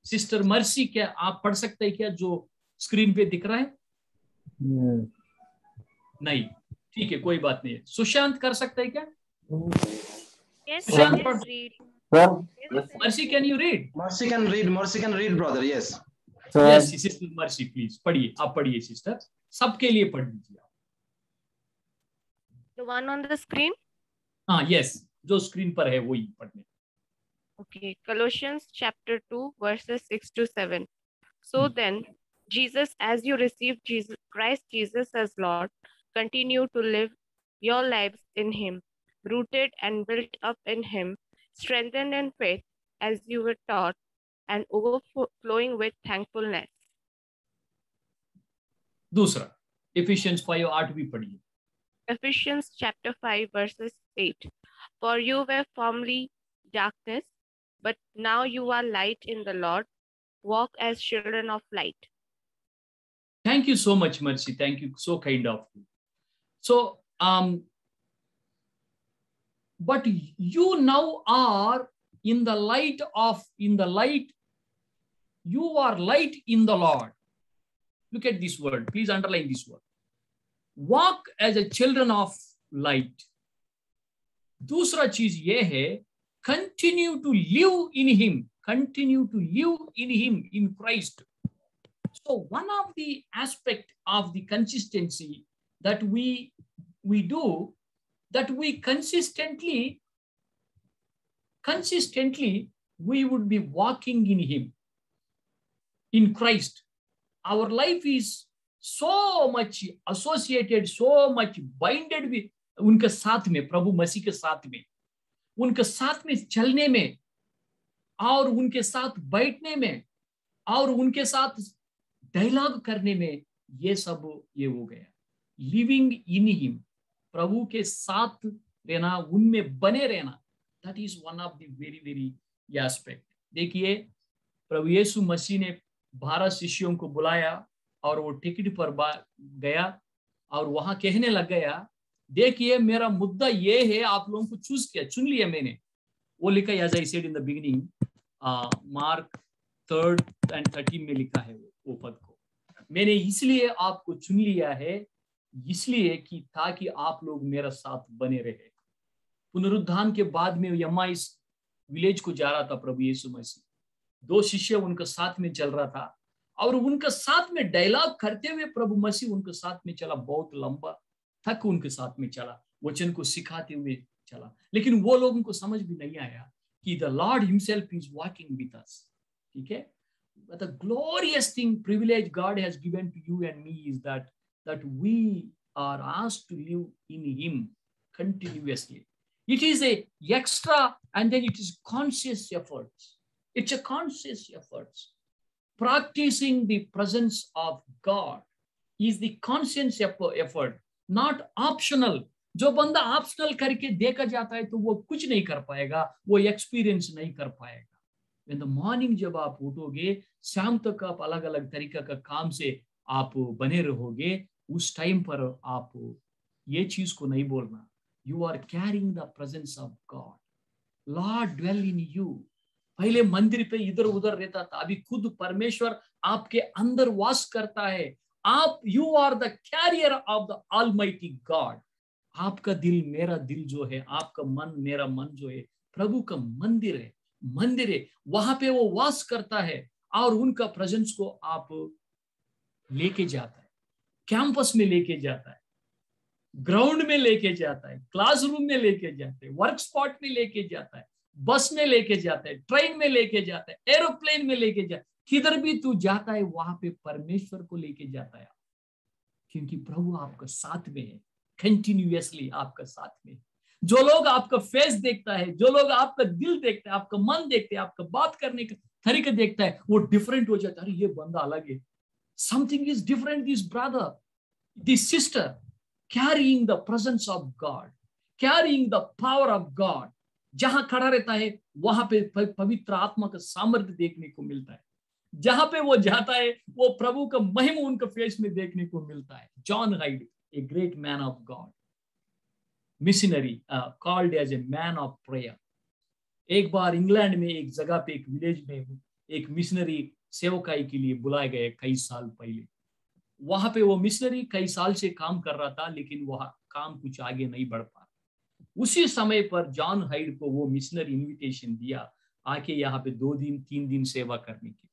सिस्टर मर्सी, क्या आप पढ़ सकते हैं क्या जो स्क्रीन पे दिख रहा है? नहीं, ठीक है, कोई बात नहीं है. सुशांत कर सकते हैं क्या? Yes, Sushant sir. पढ़. Sir, mercy, can you read? Mercy can read, brother. Yes. Yes, sister mercy please पढ़िए. आप पढ़िए सिस्टर, सबके लिए पढ़ लीजिए. The one on the screen? हाँ, यस, जो स्क्रीन पर है वही पढ़ने. Okay, Colossians chapter 2 verses 6 to 7. So then, Jesus, as you received Christ Jesus as Lord, continue to live your lives in Him, rooted and built up in Him, strengthened in faith as you were taught, and overflowing with thankfulness. दूसरा, Ephesians 5:8 भी पढ़िए. Ephesians chapter 5 verses 8. For you were formerly darkness, but now you are light in the Lord. Walk as children of light. Thank you so much, Mercy. Thank you, so kind of you. So, but you now are in the light, you are light in the Lord. Look at this word. Please underline this word. Walk as a children of light. दूसरा चीज ये है, continue to live in him. Continue to live in him, in Christ. So one of the aspect of the consistency that we do, that we consistently we would be walking in him, in Christ. Our life is so much associated, so much binded with उनके साथ में, प्रभु मसीह के साथ में, उनके साथ में चलने में, और उनके साथ बैठने में, और उनके साथ डायलॉग करने में, ये सब ये हो गया. लिविंग इन हिम, प्रभु के साथ रहना, उनमें बने रहना, that is one of the very very aspect. देखिए, प्रभु यीशु मसीह ने 12 शिष्यों को बुलाया और वो टिकट पर गया और वहां कहने लग गया, देखिए मेरा मुद्दा ये है, आप लोगों को चूज किया, चुन लिया मैंने. वो लिखा, as I said in the beginning, Mark 3 and 13 में लिखा है वो पद को, मैंने इसलिए आपको चुन लिया है, इसलिए कि ताकि आप लोग मेरा साथ बने रहे. पुनरुत्थान के बाद में यम्मा इस विलेज को जा रहा था प्रभु यीशु मसीह. 2 शिष्य उनके साथ में चल रहा था और उनके साथ में डायलॉग करते हुए प्रभु मसीह उनके साथ में चला. बहुत लंबा तक उनके साथ में चला, वचन को सिखाते हुए चला. लेकिन वो लोगों को समझ भी नहीं आया कि the Lord himself is walking with us. ठीक है. But the glorious thing, privilege God has given to you and me is that we are asked to live in him continuously. It is a extra and then it is conscious efforts. It's a conscious efforts. Practicing the presence of God is the conscious effort, not optional. जो बंदा optional करके देखा जाता है तो वो कुछ नहीं कर पाएगा, वो एक्सपीरियंस नहीं कर पाएगा. In the morning जब आप उठोगे, शाम तक आप अलग अलग तरीका का काम से आप बने रहोगे, उस टाइम पर आप ये चीज को नहीं बोलना, you are carrying the presence of God. Lord dwell in you. पहले मंदिर पे इधर उधर रहता था, अभी खुद परमेश्वर आपके अंदर वास करता है. आप you are the carrier of the Almighty God. आपका दिल, मेरा दिल जो है, आपका मन, मेरा मन जो है, प्रभु का मंदिर है. मंदिर है, वहां पे वो वास करता है और उनका प्रेजेंस को आप लेके जाता है. कैंपस में लेके जाता है, ग्राउंड में लेके जाता है, क्लासरूम में लेके जाता है, वर्क स्पॉट में लेके जाता है, बस में लेके जाता है, ट्रेन में लेके जाता है, एरोप्लेन में लेके जाता है. किधर भी तू जाता है वहां पे परमेश्वर को लेके जाता है, क्योंकि प्रभु आपका साथ में है, कंटिन्यूअसली आपका साथ में. जो लोग आपका फेस देखता है, जो लोग आपका दिल देखता है, आपका मन देखते हैं, आपका बात करने का तरीका देखता है, वो डिफरेंट हो जाता है. अरे ये बंदा अलग है, something is different. This brother, this sister carrying the presence of God, carrying the power of God. जहां खड़ा रहता है वहां पे पवित्र आत्मा का सामर्थ्य देखने को मिलता है. जहां पे वो जाता है वो प्रभु का महिमा उनके फेस में देखने को मिलता है. John hide, a great man of God, missionary, called as a man of prayer. एक बार इंग्लैंड में एक जगह पे, एक विलेज में एक मिशनरी सेवकाई के लिए बुलाए गए कई साल पहले. वहां पे वो मिशनरी कई साल से काम कर रहा था, लेकिन वह काम कुछ आगे नहीं बढ़ पा. उसी समय पर जॉन हाइड को वो मिशनरी इनविटेशन दिया, आके यहाँ पे 2 दिन 3 दिन सेवा करने की.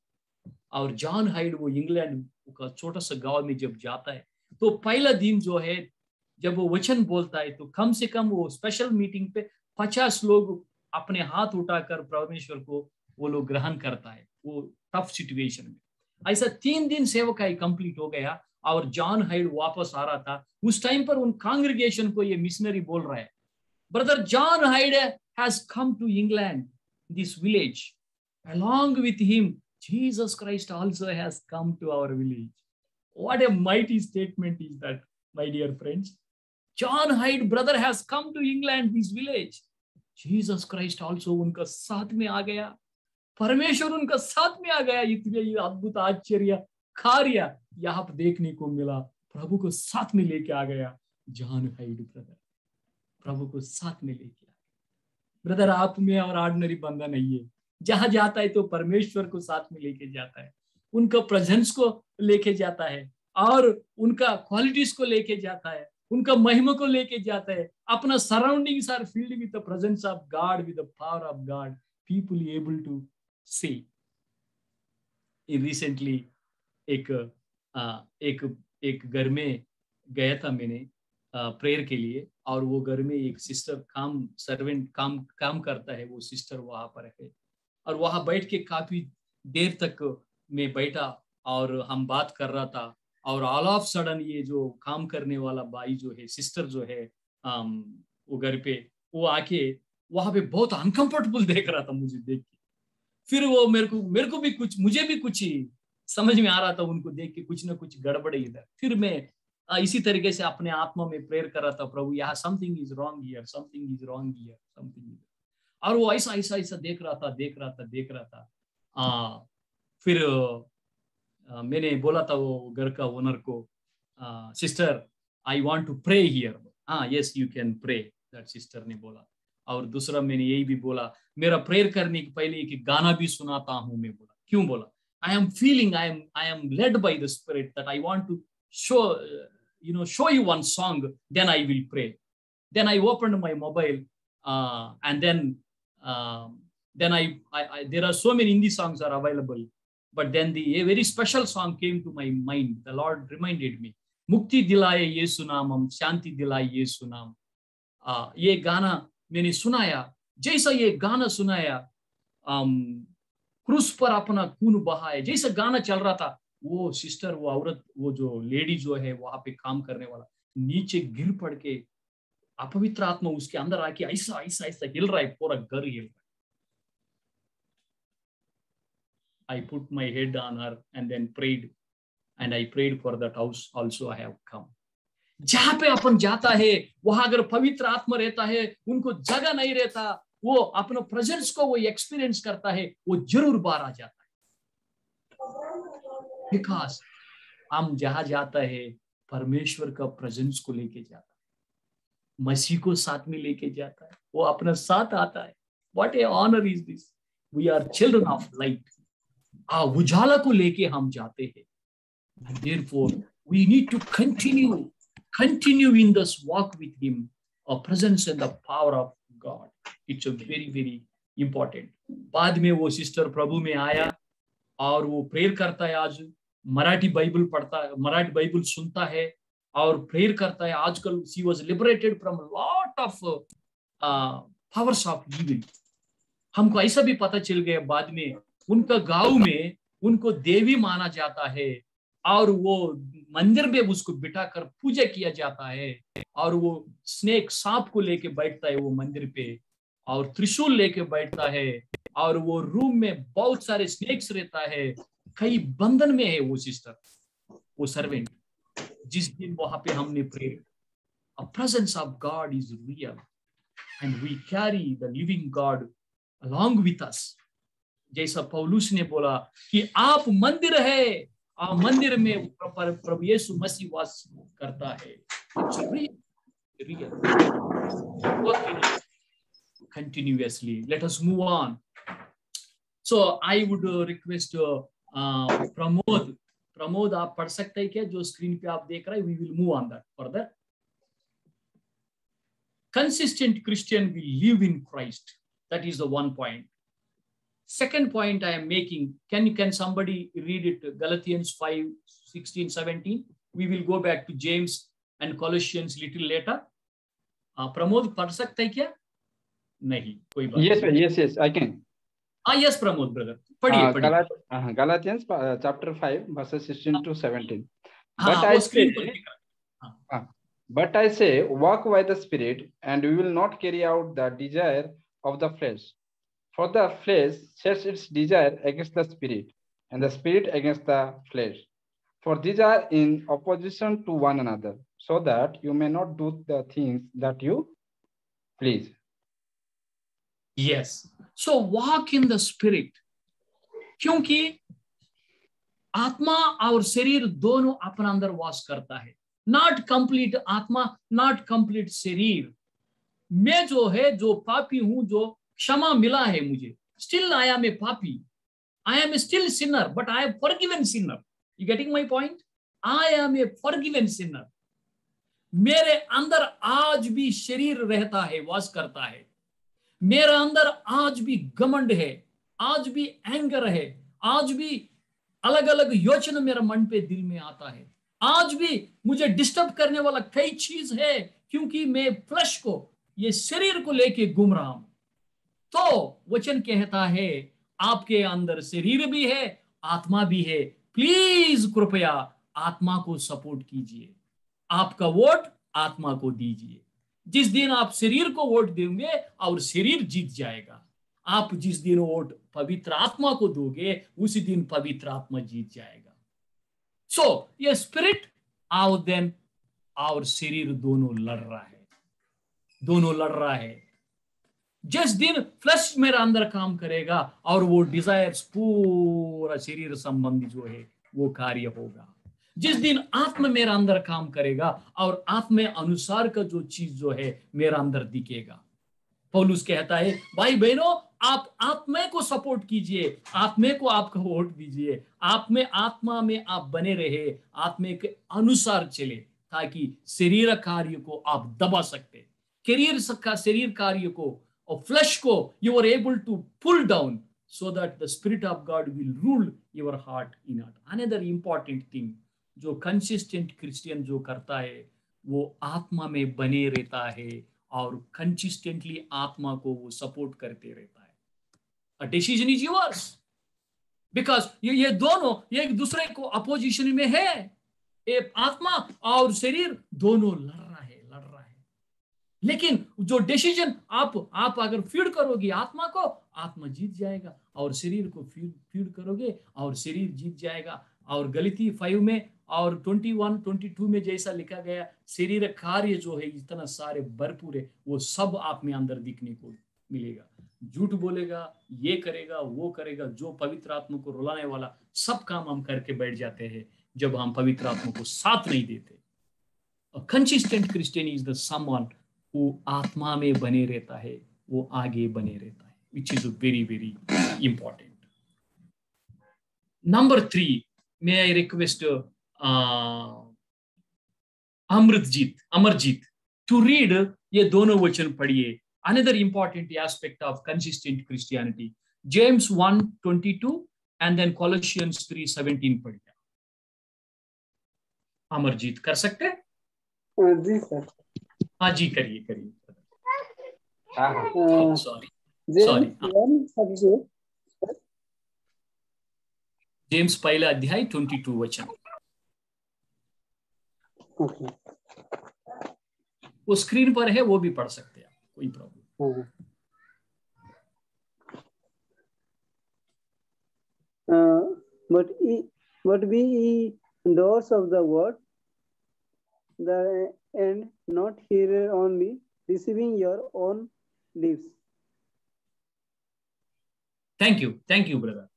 और जॉन हाइड वो इंग्लैंड का छोटा सा गांव में जब जाता है तो पहला दिन जो है, जब वो वचन बोलता है तो कम से कम वो स्पेशल मीटिंग पे 50 लोग अपने हाथ उठाकर परमेश्वर को वो लोग ग्रहण करता है, वो टफ सिचुएशन में. ऐसा 3 दिन सेवकाई कंप्लीट हो गया और जॉन हाइड वापस आ रहा था. उस टाइम पर उन कांग्रेगेशन को ये मिशनरी बोल रहा है, brother John Hyde has come to England, this village, along with him Jesus Christ also has come to our village. What a mighty statement is that, my dear friends. John Hyde brother has come to England, this village. Jesus Christ also उनका साथ में आ गया, परमेश्वर उनका साथ में आ गया. इतने अद्भुत आश्चर्य कार्य यहाँ पर देखने को मिला. प्रभु को साथ में लेके आ गया जॉन हाइड ब्रदर, प्रभु को साथ में लेके आ गया. ब्रदर, आप में और ऑर्डिनरी बंदा नहीं है। जहां जाता है तो परमेश्वर को साथ में लेके जाता है, उनका प्रेजेंस को लेके जाता है, और उनका क्वालिटीज को लेके जाता है, उनका महिमा को लेके जाता है। अपना surroundings are filled with the presence of God, with the power of God, people able to see. Recently एक घर में गया था मैंने प्रेयर के लिए, और वो घर में एक सिस्टर काम करता है, वो सिस्टर वहां पर है, और वहां बैठ के काफी देर तक मैं बैठा और हम बात कर रहा था, और ऑल ऑफ सडन ये जो काम करने वाला भाई जो है, सिस्टर जो है, वो घर पे वो आके वहां पे बहुत अनकंफर्टेबल देख रहा था मुझे देख के। फिर वो मेरे को भी कुछ, मुझे भी कुछ समझ में आ रहा था उनको देख के, कुछ ना कुछ गड़बड़ इधर। फिर मैं इसी तरीके से अपने आत्मा में प्रेयर कर रहा था, प्रभु यहाँ something is wrong here, something is wrong here, something. और वो ऐसा ऐसा ऐसा देख रहा था। फिर मैंने बोला था वो घर का ओनर को, sister I want to pray here. हाँ, yes you can pray, that sister ने बोला। और दूसरा मैंने यही भी बोला, मेरा प्रेयर करने के पहले एक गाना भी सुनाता हूँ मैं। बोला क्यों? बोला I am feeling, I am led by the spirit that I want to show you one song, then I will pray. Then I opened my mobile, and then there are so many Hindi songs are available, but then a very special song came to my mind. The Lord reminded me, मुक्ति दिलाए यीशु नाम, हम शांति दिलाए यीशु नाम। ये गाना मैंने सुनाया। जैसा ये गाना सुनाया, क्रूस पर अपना खून बहाए, जैसा गाना चल रहा था, वो सिस्टर, वो औरत, वो जो लेडी जो है वहां पे काम करने वाला, नीचे गिर पड़ के अपवित्र आत्मा उसके अंदर आके ऐसा ऐसा ऐसा हिल रहा है, पूरा घर हिल रहा है। I put my head on her and then prayed, and I prayed for that house also I have come. जहां पे अपन जाता है वहां अगर पवित्र आत्मा रहता है, उनको जगह नहीं रहता, वो अपने प्रेजेंस को वो एक्सपीरियंस करता है, वो जरूर बाहर आ जाता है। बिकॉज हम जहां जाता है परमेश्वर का प्रेजेंस को लेके जाता है, मसीह को साथ में लेके जाता है, वो अपना साथ आता है। What a honour is this. We are children of light. उजाला को लेके हम जाते हैं। And therefore we need to continue in this walk with him, a presence and the power of God. It's a very very important. बाद में वो sister प्रभु में आया और वो प्रेयर करता है। आज मराठी बाइबल पढ़ता है, मराठी बाइबल सुनता है और प्रेयर करता है। आजकल she was liberated from a lot of powers of evil. हमको ऐसा भी पता चल गया बाद में, उनका गांव में उनको देवी माना जाता है और वो मंदिर में उसको बिठाकर पूजा किया जाता है, और वो स्नेक सांप को लेके बैठता है वो मंदिर पे, और त्रिशूल लेके बैठता है, और वो रूम में बहुत सारे स्नेक्स रहता है। कई बंधन में है वो सिस्टर, वो सर्वेंट। जिस दिन वहां पे हमने prayer, a presence of God is real and we carry the living God along with us. जैसा पौलुस ने बोला कि आप मंदिर है, और मंदिर में प्रभु यीशु मसीह वास करता है। Continuously, let us move on. So I would request Pramod आप पढ़ सकते हैं क्या? जो स्क्रीन पे आप देख रहे हैं, we will move on that further. Consistent Christian will live in Christ. That is the one point. Second point I am making, can somebody read it? Galatians 5:16, 17. We will go back to James and Colossians little later. Pramod पढ़ सकते हैं क्या? नहीं, कोई बात। Yes, I can. Yes, Pramod brother. पढ़िए। Galatians chapter 5 verses 16 to 17. But I say, walk by the Spirit, and we will not carry out the desire of the flesh. For the flesh sets its desire against the Spirit, and the Spirit against the flesh. For these are in opposition to one another, so that you may not do the things that you please. Yes. So walk in the Spirit. क्योंकि आत्मा और शरीर दोनों अपने अंदर वास करता है। Not complete आत्मा, not complete शरीर, मैं जो है, जो पापी हूं, जो क्षमा मिला है मुझे, स्टिल आई एम ए पापी, I am still sinner, but I am forgiven sinner. You getting my point? I am a forgiven sinner. मेरे अंदर आज भी शरीर रहता है, वास करता है। मेरे अंदर आज भी घमंड है, आज भी एंगर है, आज भी अलग अलग योजना मेरा मन पे दिल में आता है, आज भी मुझे डिस्टर्ब करने वाला कई चीज है, क्योंकि मैं फ्लैश को, ये शरीर को लेके घूम रहा हूं। तो वचन कहता है आपके अंदर शरीर भी है, आत्मा भी है। प्लीज कृपया आत्मा को सपोर्ट कीजिए, आपका वोट आत्मा को दीजिए। जिस दिन आप शरीर को वोट देंगे और शरीर जीत जाएगा, आप जिस दिन वोट पवित्र आत्मा को दोगे उसी दिन पवित्र आत्मा जीत जाएगा। सो ये स्पिरिट और देन और शरीर दोनों लड़ रहा है। जिस दिन फ्लैश मेरा अंदर काम करेगा और वो डिजायर्स पूरा शरीर संबंधी जो है वो कार्य होगा। जिस दिन आत्मा मेरा अंदर काम करेगा और आत्मा अनुसार का जो चीज जो है मेरा अंदर दिखेगा। पौलुस कहता है भाई बहनों, आप आत्मा को सपोर्ट कीजिए, आत्मा को आपका वोट दीजिए, आत्मा में आप बने रहे, आत्मा के अनुसार चले, ताकि शरीर कार्य को आप दबा सकते, शरीर कार्य को और फ्लैश को you are able to pull down so that the Spirit of God will rule your heart in it. Another important thing जो consistent Christian जो करता है वो आत्मा में बने रहता है और consistently आत्मा को वो सपोर्ट करते रहता है। A decision is yours because ये दोनों एक दूसरे को अपोजिशन में है। एक आत्मा और शरीर दोनों लड़ रहा है। लेकिन जो डिसीजन आप अगर फीड करोगे आत्मा को, आत्मा जीत जाएगा, और शरीर को फीड करोगे और शरीर जीत जाएगा। और गलती 5 में और 21-22 में जैसा लिखा गया, शरीर कार्य जो है इतना सारे भरपूर है, वो सब आप में अंदर दिखने को मिलेगा। झूठ बोलेगा, ये करेगा, वो करेगा, जो पवित्र आत्मा को रुलाने वाला सब काम हम करके बैठ जाते हैं जब हम पवित्र आत्मा को साथ नहीं देते। Consistent Christian is the someone वो आत्मा में बने रहता है, वो आगे बने रहता है, which is very very important. Number 3, may I request Amarjeet to read, ये दोनों वचन पढ़िए। Another important aspect of consistent Christianity, James 1:22 and then Colossians 3:17 पढ़िए। अमरजीत कर सकते हैं? जी सर। हाँ जी, करिए। सॉरी जेम्स पहला अध्याय 22 वचन। वो स्क्रीन पर है, वो भी पढ़ सकते हैं, कोई problem. but be ye doers of the word, and not hearer only, deceiving your own lips. Thank you brother.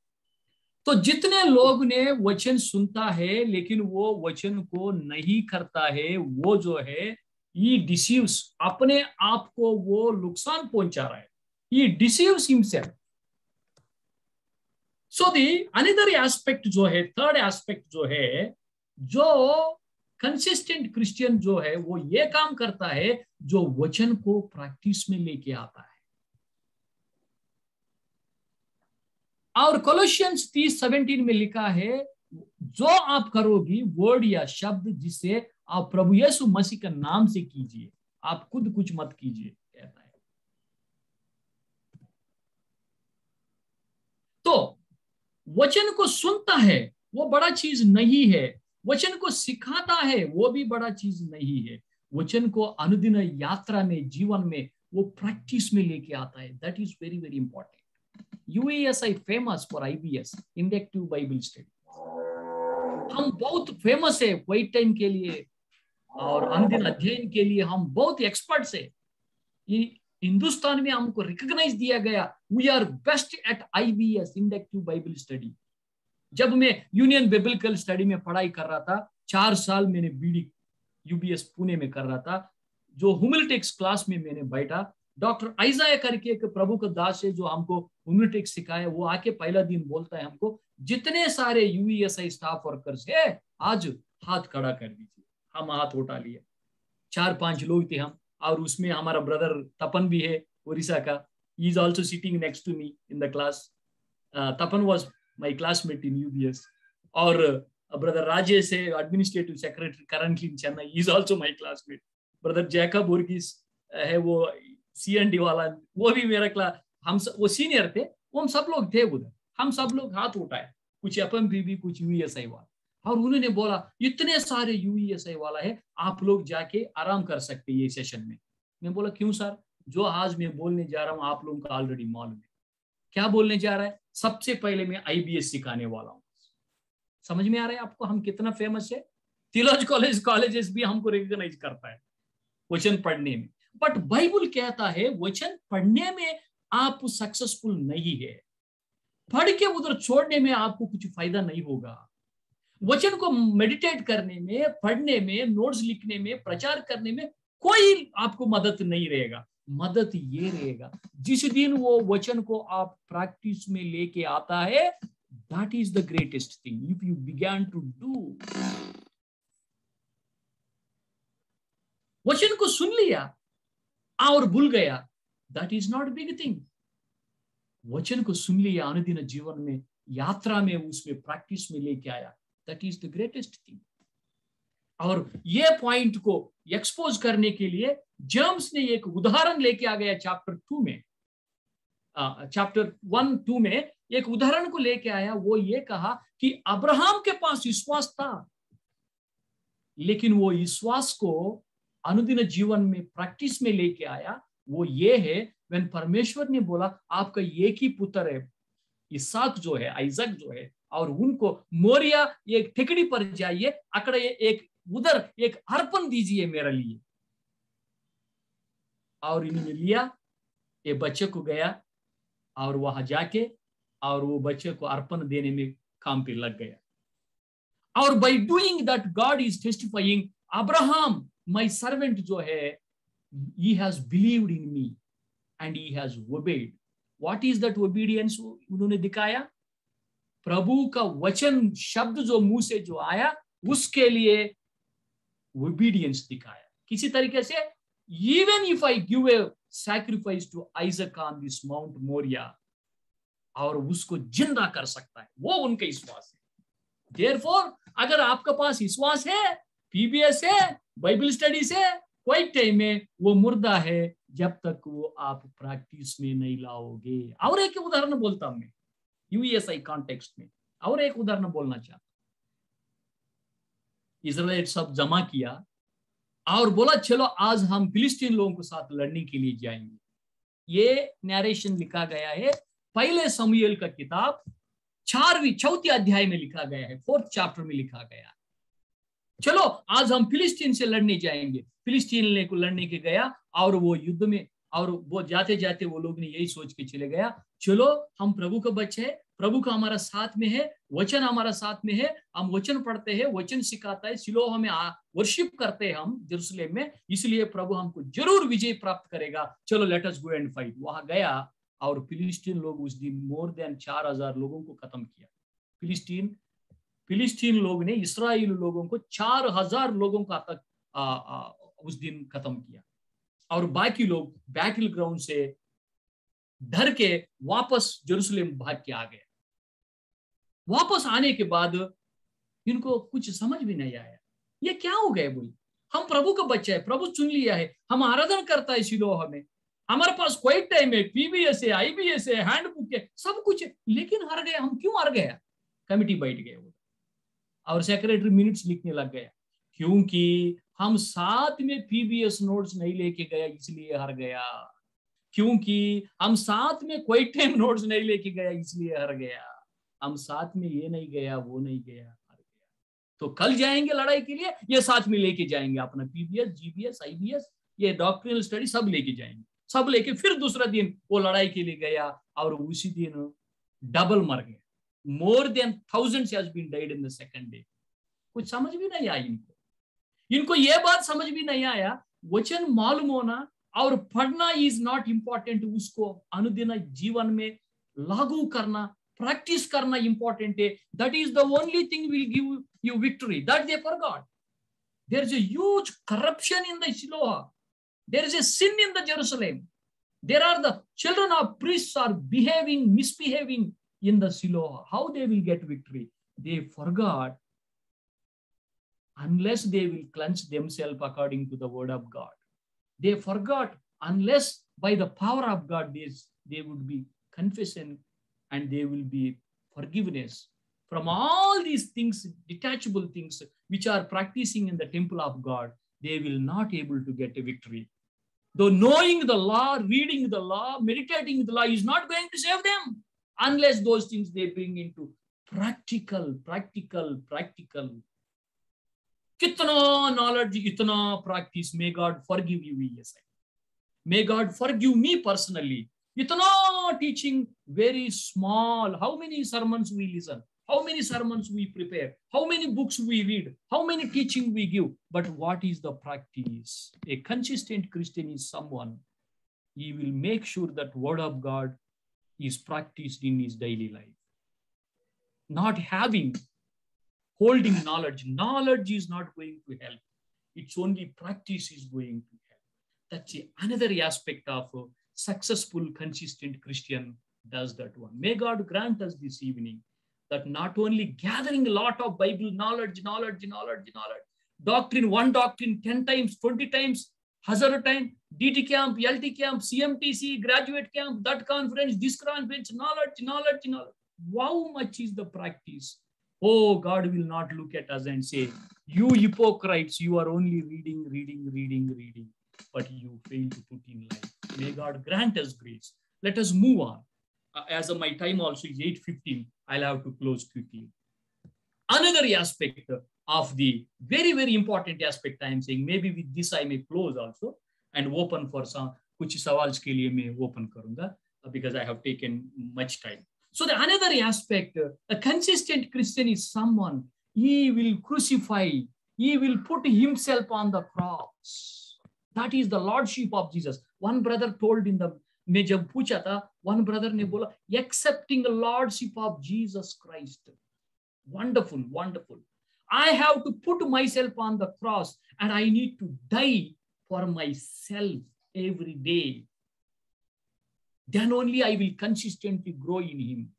तो जितने लोग ने वचन सुनता है लेकिन वो वचन को नहीं करता है, वो जो है ये डिसीव्स, अपने आप को वो नुकसान पहुंचा रहा है, ये deceives himself. So the another aspect जो है, थर्ड एस्पेक्ट जो है, जो कंसिस्टेंट क्रिश्चियन जो है वो ये काम करता है जो वचन को प्रैक्टिस में लेके आता है। और कोलोसियंस 3:17 में लिखा है, जो आप करोगी वर्ड या शब्द जिससे आप प्रभु यीशु मसीह का नाम से कीजिए, आप खुद कुछ मत कीजिए, कहता है। तो वचन को सुनता है वो बड़ा चीज नहीं है, वचन को सिखाता है वो भी बड़ा चीज नहीं है, वचन को अनुदिन यात्रा में, जीवन में वो प्रैक्टिस में लेके आता है। That is very very important. UASI famous for IBS, inductive Bible study. हम बहुत फेमस है क्वाइट टाइम के लिए और अनुदिन अध्ययन के लिए, हम बहुत एक्सपर्ट्स है। ये हिंदुस्तान में हमको रिकॉग्नाइज दिया गया, we are best at IBS, inductive Bible study. जब मैं यूनियन बिब्लिकल स्टडी में पढ़ाई कर रहा था, 4 साल मैंने BD UBS पुणे में कर रहा था, जो ह्यूमिलिटिक्स क्लास में मैंने बैठा, डॉक्टर आइजाया करके एक प्रभु का दास है जो हमको ह्यूमिलिटिक्स सिखाया, वो आके पहला दिन बोलता है हमको, जितने सारे यूईएसआई स्टाफ वर्कर्स है आज हाथ खड़ा कर दीजिए। हम हाथ उठा लिए, 4-5 लोग थे हम, और उसमें हमारा ब्रदर तपन भी है उड़ीसा का, he is also sitting next to me in the class. Tapan was my classmate in UBS, और ब्रदर राजेश है administrative secretary currently in Chennai, he is also my classmate. Brother Jacob Burgess है वो CND वाला, वो भी मेरा क्लास, हम वो सीनियर थे, वो हम सब लोग थे उधर, हम सब लोग हाथ उठाए, कुछ FMPB कुछ यूईएसआई वाला, और उन्होंने बोला इतने सारे यूईएसआई वाला है, आप लोग जाके आराम कर सकते हैं ये सेशन में। मैं बोला क्यों सर? जो आज मैं बोलने जा रहा हूँ आप लोगों को ऑलरेडी मालूम है। क्या बोलने जा रहा है? सबसे पहले मैं IBS सिखाने वाला हूँ। समझ में आ रहा है आपको हम कितना फेमस है? थियोलॉजी कॉलेजेस भी हमको रिकॉग्नाइज करता है वचन पढ़ने में। बट बाइबल कहता है वचन पढ़ने में आप सक्सेसफुल नहीं है, पढ़ के उधर छोड़ने में आपको कुछ फायदा नहीं होगा। वचन को मेडिटेट करने में, पढ़ने में, नोट्स लिखने में, प्रचार करने में कोई आपको मदद नहीं रहेगा। मदद ये रहेगा जिस दिन वो वचन को आप प्रैक्टिस में लेके आता है, that is the greatest thing if you began to do. वचन को सुन लिया और भूल गया, that is not big thing. वचन को सुन लिया, अनुदिन जीवन में, यात्रा में, उसमें प्रैक्टिस में लेके आया, that is the greatest thing. और ये पॉइंट को एक्सपोज करने के लिए जेम्स ने एक उदाहरण लेके आ गया चैप्टर 2 में, चैप्टर 1-2 में एक उदाहरण को लेके आया। वो ये कहा कि अब्राहम के पास विश्वास था, लेकिन वो विश्वास को अनुदिन जीवन में प्रैक्टिस में लेके आया। वो ये है व्हेन परमेश्वर ने बोला आपका एक ही पुत्र है इसहाक जो है, आइजक जो है, और उनको मोरिया एक ठिकड़ी पर जाइए, अकड़ एक उधर एक अर्पण दीजिए मेरे लिए। और इन्होंने लिया, ये बच्चे को गया और वहां जाके और वो बच्चे को अर्पण देने में काम पे लग गया। और by doing that God is testifying Abraham my servant जो है, he has believed in me and he has obeyed. What is that obedience? उन्होंने दिखाया प्रभु का वचन शब्द जो मुंह से जो आया उसके लिए obedience दिखाया। किसी तरीके से even if I give a sacrifice to Isaac on this Mount Moriah, और उसको जिंदा कर सकता है, वो उनका विश्वास है। Therefore, अगर आपका पास विश्वास है, PBS है, बाइबल स्टडीज है, कोई टाइम में वो मुर्दा है जब तक वो आप प्रैक्टिस में नहीं लाओगे। और एक उदाहरण बोलता हूं मैं यूएसआई कॉन्टेक्स्ट में, और एक उदाहरण बोलना चाहता हूं। इजराइल सब जमा किया और बोला चलो आज हम फिलिस्तीन लोगों के साथ लड़ने के लिए जाएंगे। ये नरेशन लिखा गया है पहले शमूएल का किताब 4वीं अध्याय में लिखा गया है, 4th चैप्टर में लिखा गया है। चलो आज हम फिलिस्तीन से लड़ने जाएंगे। फिलिस्तीन को लड़ने के गया और वो युद्ध में, और वो जाते जाते वो लोग ने यही सोच के चले गया, चलो हम प्रभु का बच्चे हैं, प्रभु का हमारा साथ में है, वचन हमारा साथ में है, हम वचन पढ़ते हैं, वचन सिखाता है, सिलो हमें वर्शिप करते हैं हम यरूशलेम में, इसलिए प्रभु हमको जरूर विजय प्राप्त करेगा, चलो let us go and fight. वहां गया और फिलिस्तीन लोग उस दिन मोर देन 4000 लोगों को खत्म किया। फिलिस्तीन लोग ने इस्राएल लोगों को 4000 लोगों का तक उस दिन खत्म किया, और बाकी लोग बैटल ग्राउंड से डर के वापस यरूशलेम भाग के आ गए। वापस आने के बाद इनको कुछ समझ भी नहीं आया, ये क्या हो गए। बोले हम प्रभु का बच्चा है, प्रभु चुन लिया है, हम आराधना करता है शिलोह में, हमारे पास कोई टाइम है, PBS है, IBS है, हैंडबुक है, सब कुछ है, लेकिन हार गए। हम क्यों हार गया? कमिटी बैठ गए और सेक्रेटरी मिनट्स लिखने लग गया, क्योंकि हम साथ में PBS नोट्स नहीं लेके गया इसलिए हार गया, क्योंकि हम साथ में कोई टाइम नोट्स नहीं लेके गया इसलिए हार गया, हम साथ में ये नहीं गया वो नहीं गया, हार गया। तो कल जाएंगे लड़ाई के लिए, ये साथ में लेके जाएंगे अपना PBS, GBS, IBS, ये डॉक्ट्रिनल स्टडी सब लेके जाएंगे, सब लेके फिर दूसरा दिन वो लड़ाई के लिए गया और उसी दिन डबल मर गया। More than thousands has been died in the second day. कुछ समझ भी नहीं आया इनको ये बात समझ भी नहीं आया, वचन मालूम होना और पढ़ना इज नॉट इम्पोर्टेंट, उसको अनुदिन जीवन में लागू करना, प्रैक्टिस करना इंपॉर्टेंट है. That is the only thing will give you victory. That they forgot. There is a huge corruption in the Shiloh. There is a sin in the Jerusalem. There are the children of priests are misbehaving in the Shiloh. How they will get victory? They forgot, unless they will cleanse themselves according to the word of God. They forgot, unless by the power of God they would be confession and they will be forgiveness from all these things, detachable things which are practicing in the temple of God. They will not able to get a victory. Though knowing the law, reading the law, meditating the law is not going to save them unless those things they bring into practical. Kitna knowledge, itna practice. May God forgive you. Yes, may God forgive me personally. Itna teaching, very small. How many sermons we listen? How many sermons we prepare? How many books we read? How many teaching we give? But what is the practice? A consistent Christian is someone, he will make sure that word of God is practiced in his daily life. Not having, holding knowledge. Knowledge is not going to help. It's only practice is going to help. That's another aspect of a successful, consistent Christian does that one. May God grant us this evening that not only gathering a lot of Bible knowledge, doctrine, one doctrine 10 times, 20 times, 100 times, DT camp, LT camp, CMTC, graduate camp, that conference, this conference, knowledge. How much is the practice? Oh, God will not look at us and say, you hypocrites, you are only reading, but you fail to put in life. May God grant us grace. Let us move on. As my time also is 8:15, I'll have to close quickly. Another aspect of the very, very important aspect I am saying, maybe with this I may close also and open for some, kuch sawals ke liye main open karunga because I have taken much time. So the another aspect, a consistent Christian is someone, he will crucify, he will put himself on the cross. That is the lordship of Jesus. One brother told in the मैं जब पूछा था, one brother ने बोला, accepting the lordship of Jesus Christ. Wonderful. I have to put myself on the cross and I need to die for myself every day. Then only I will consistently grow in him.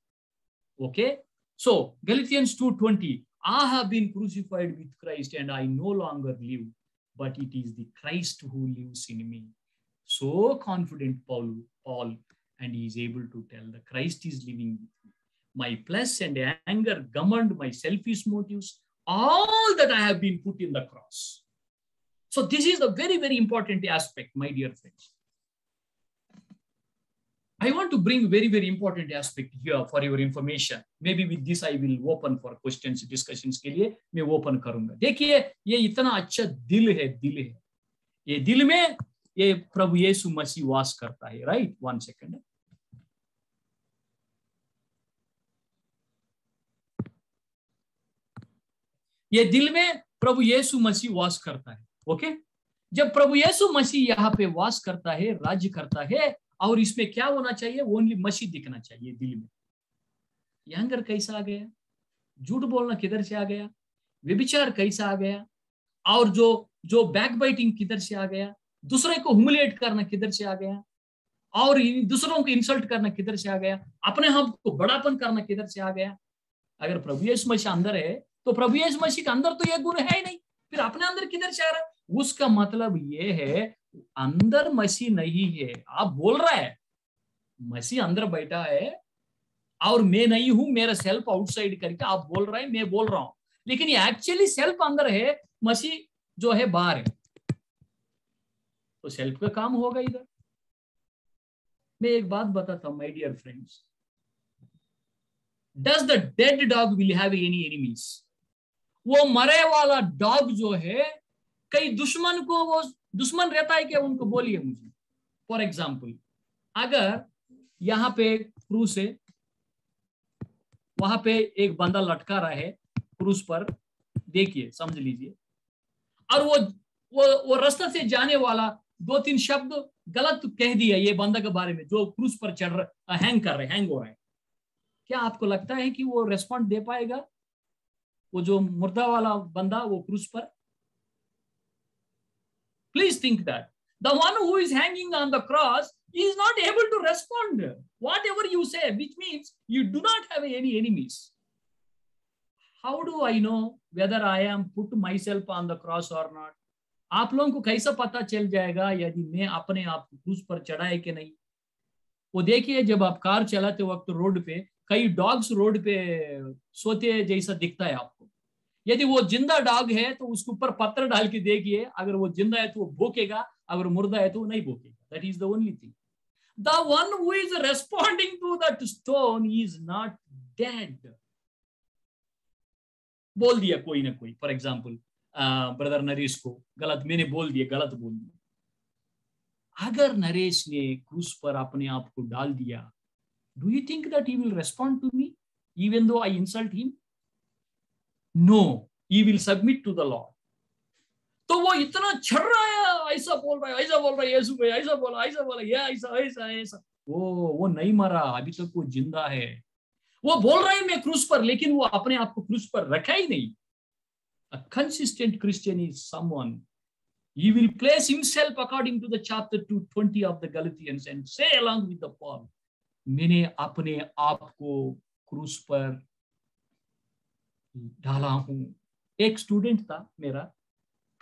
Okay? So Galatians 2:20, I have been crucified with Christ and I no longer live, but it is the Christ who lives in me. So confident Paul, and he is able to tell the Christ is living with me. My flesh and anger, governed my selfish motives, all that I have been put in the cross. So this is a very, very important aspect, my dear friends. I want to bring very, very important aspect here for your information. Maybe with this I will open for questions, discussions के लिए मैं open करूँगा. देखिए ये इतना अच्छा दिल है. ये दिल में ये प्रभु यीशु मसीह वास करता है. Right, 1 second. ये दिल में प्रभु यीशु मसीह वास करता है. ओके, जब प्रभु यीशु मसीह यहाँ पे वास करता है, राज्य करता है, और इसमें क्या होना चाहिए? ओनली मसीह दिखना चाहिए दिल में. यंगर कैसा आ गया? झूठ बोलना किधर से आ गया? व्यभिचार कैसा आ गया? और जो बैकबाइटिंग किधर से आ गया? दूसरे को ह्यूमिलिएट करना किधर से आ गया? और दूसरों को इंसल्ट करना किधर से आ गया? अपने आप को बड़ापन करना किधर से आ गया? अगर प्रभु यीशु मसीह अंदर है तो प्रभु यीशु मसीह के अंदर तो ये गुण है ही नहीं, फिर अपने अंदर किधर से आ रहा है? उसका मतलब ये है अंदर मसीह नहीं है. आप बोल रहा है मसीह अंदर बैठा है और मैं नहीं हूं, मेरा सेल्फ आउटसाइड करके आप बोल रहे हैं, मैं बोल रहा हूं, लेकिन ये एक्चुअली सेल्फ अंदर है, मसीह जो है बाहर है. तो सेल्फ का काम होगा इधर. मैं एक बात बताता हूं my dear friends, does the dead dog will have any enemies? वो मरे वाला डॉग जो है, कई दुश्मन को वो दुश्मन रहता है क्या? उनको बोलिए मुझे. फॉर एग्जाम्पल, अगर यहाँ पे क्रूस है, वहां पे एक बंदा लटका रहा है क्रूस पर, देखिए समझ लीजिए, और वो रास्ते से जाने वाला 2-3 शब्द गलत कह दिया ये बंदा के बारे में जो क्रूस पर चढ़ रहा, हैंग हो रहा है। क्या आपको लगता है कि वो रेस्पॉन्ड दे पाएगा, वो जो मुर्दा वाला बंदा वो क्रूस पर? Please think that the one who is hanging on the cross is not able to respond whatever you say, which means you do not have any enemies. How do I know whether I am put myself on the cross or not? आप लोगों को कैसा पता चल जाएगा यदि मैं अपने आप को क्रूस पर चढ़ा है कि नहीं? वो देखिए, जब आप कार चलाते वक्त रोड पे कई डॉग्स रोड पे सोते जैसा दिखता है आपको। यदि वो जिंदा डॉग है तो उसके ऊपर पत्थर डाल के देखिए, अगर वो जिंदा है तो वो भौंकेगा, अगर मुर्दा है तो वो नहीं भौंकेगा। That is the only thing. The one who is responding to that stone is not dead. बोल दिया कोई ना कोई, फॉर एग्जाम्पल ब्रदर नरेश को गलत मैंने बोल दिया, गलत बोल दिया। अगर नरेश ने क्रूस पर अपने आप को डाल दिया, do you think that he will respond to me even though I insult him? No, he will submit to the Lord. तो वो इतना छड़ रहा है, ऐसा बोल रहा है यीशु भाई, ऐसा बोला ये ऐसा। वो नहीं मरा, अभी तक वो जिंदा है। वो बोल रहा है मैं क्रूस पर, लेकिन वो अपने आप को क्रूस पर रखा ही नहीं। A consistent Christian is someone, he will place himself according to the chapter 2:20 of the Galatians and say along with the Paul, मैंने अपने आप को क्रूस पर डाला हूं। एक स्टूडेंट था मेरा,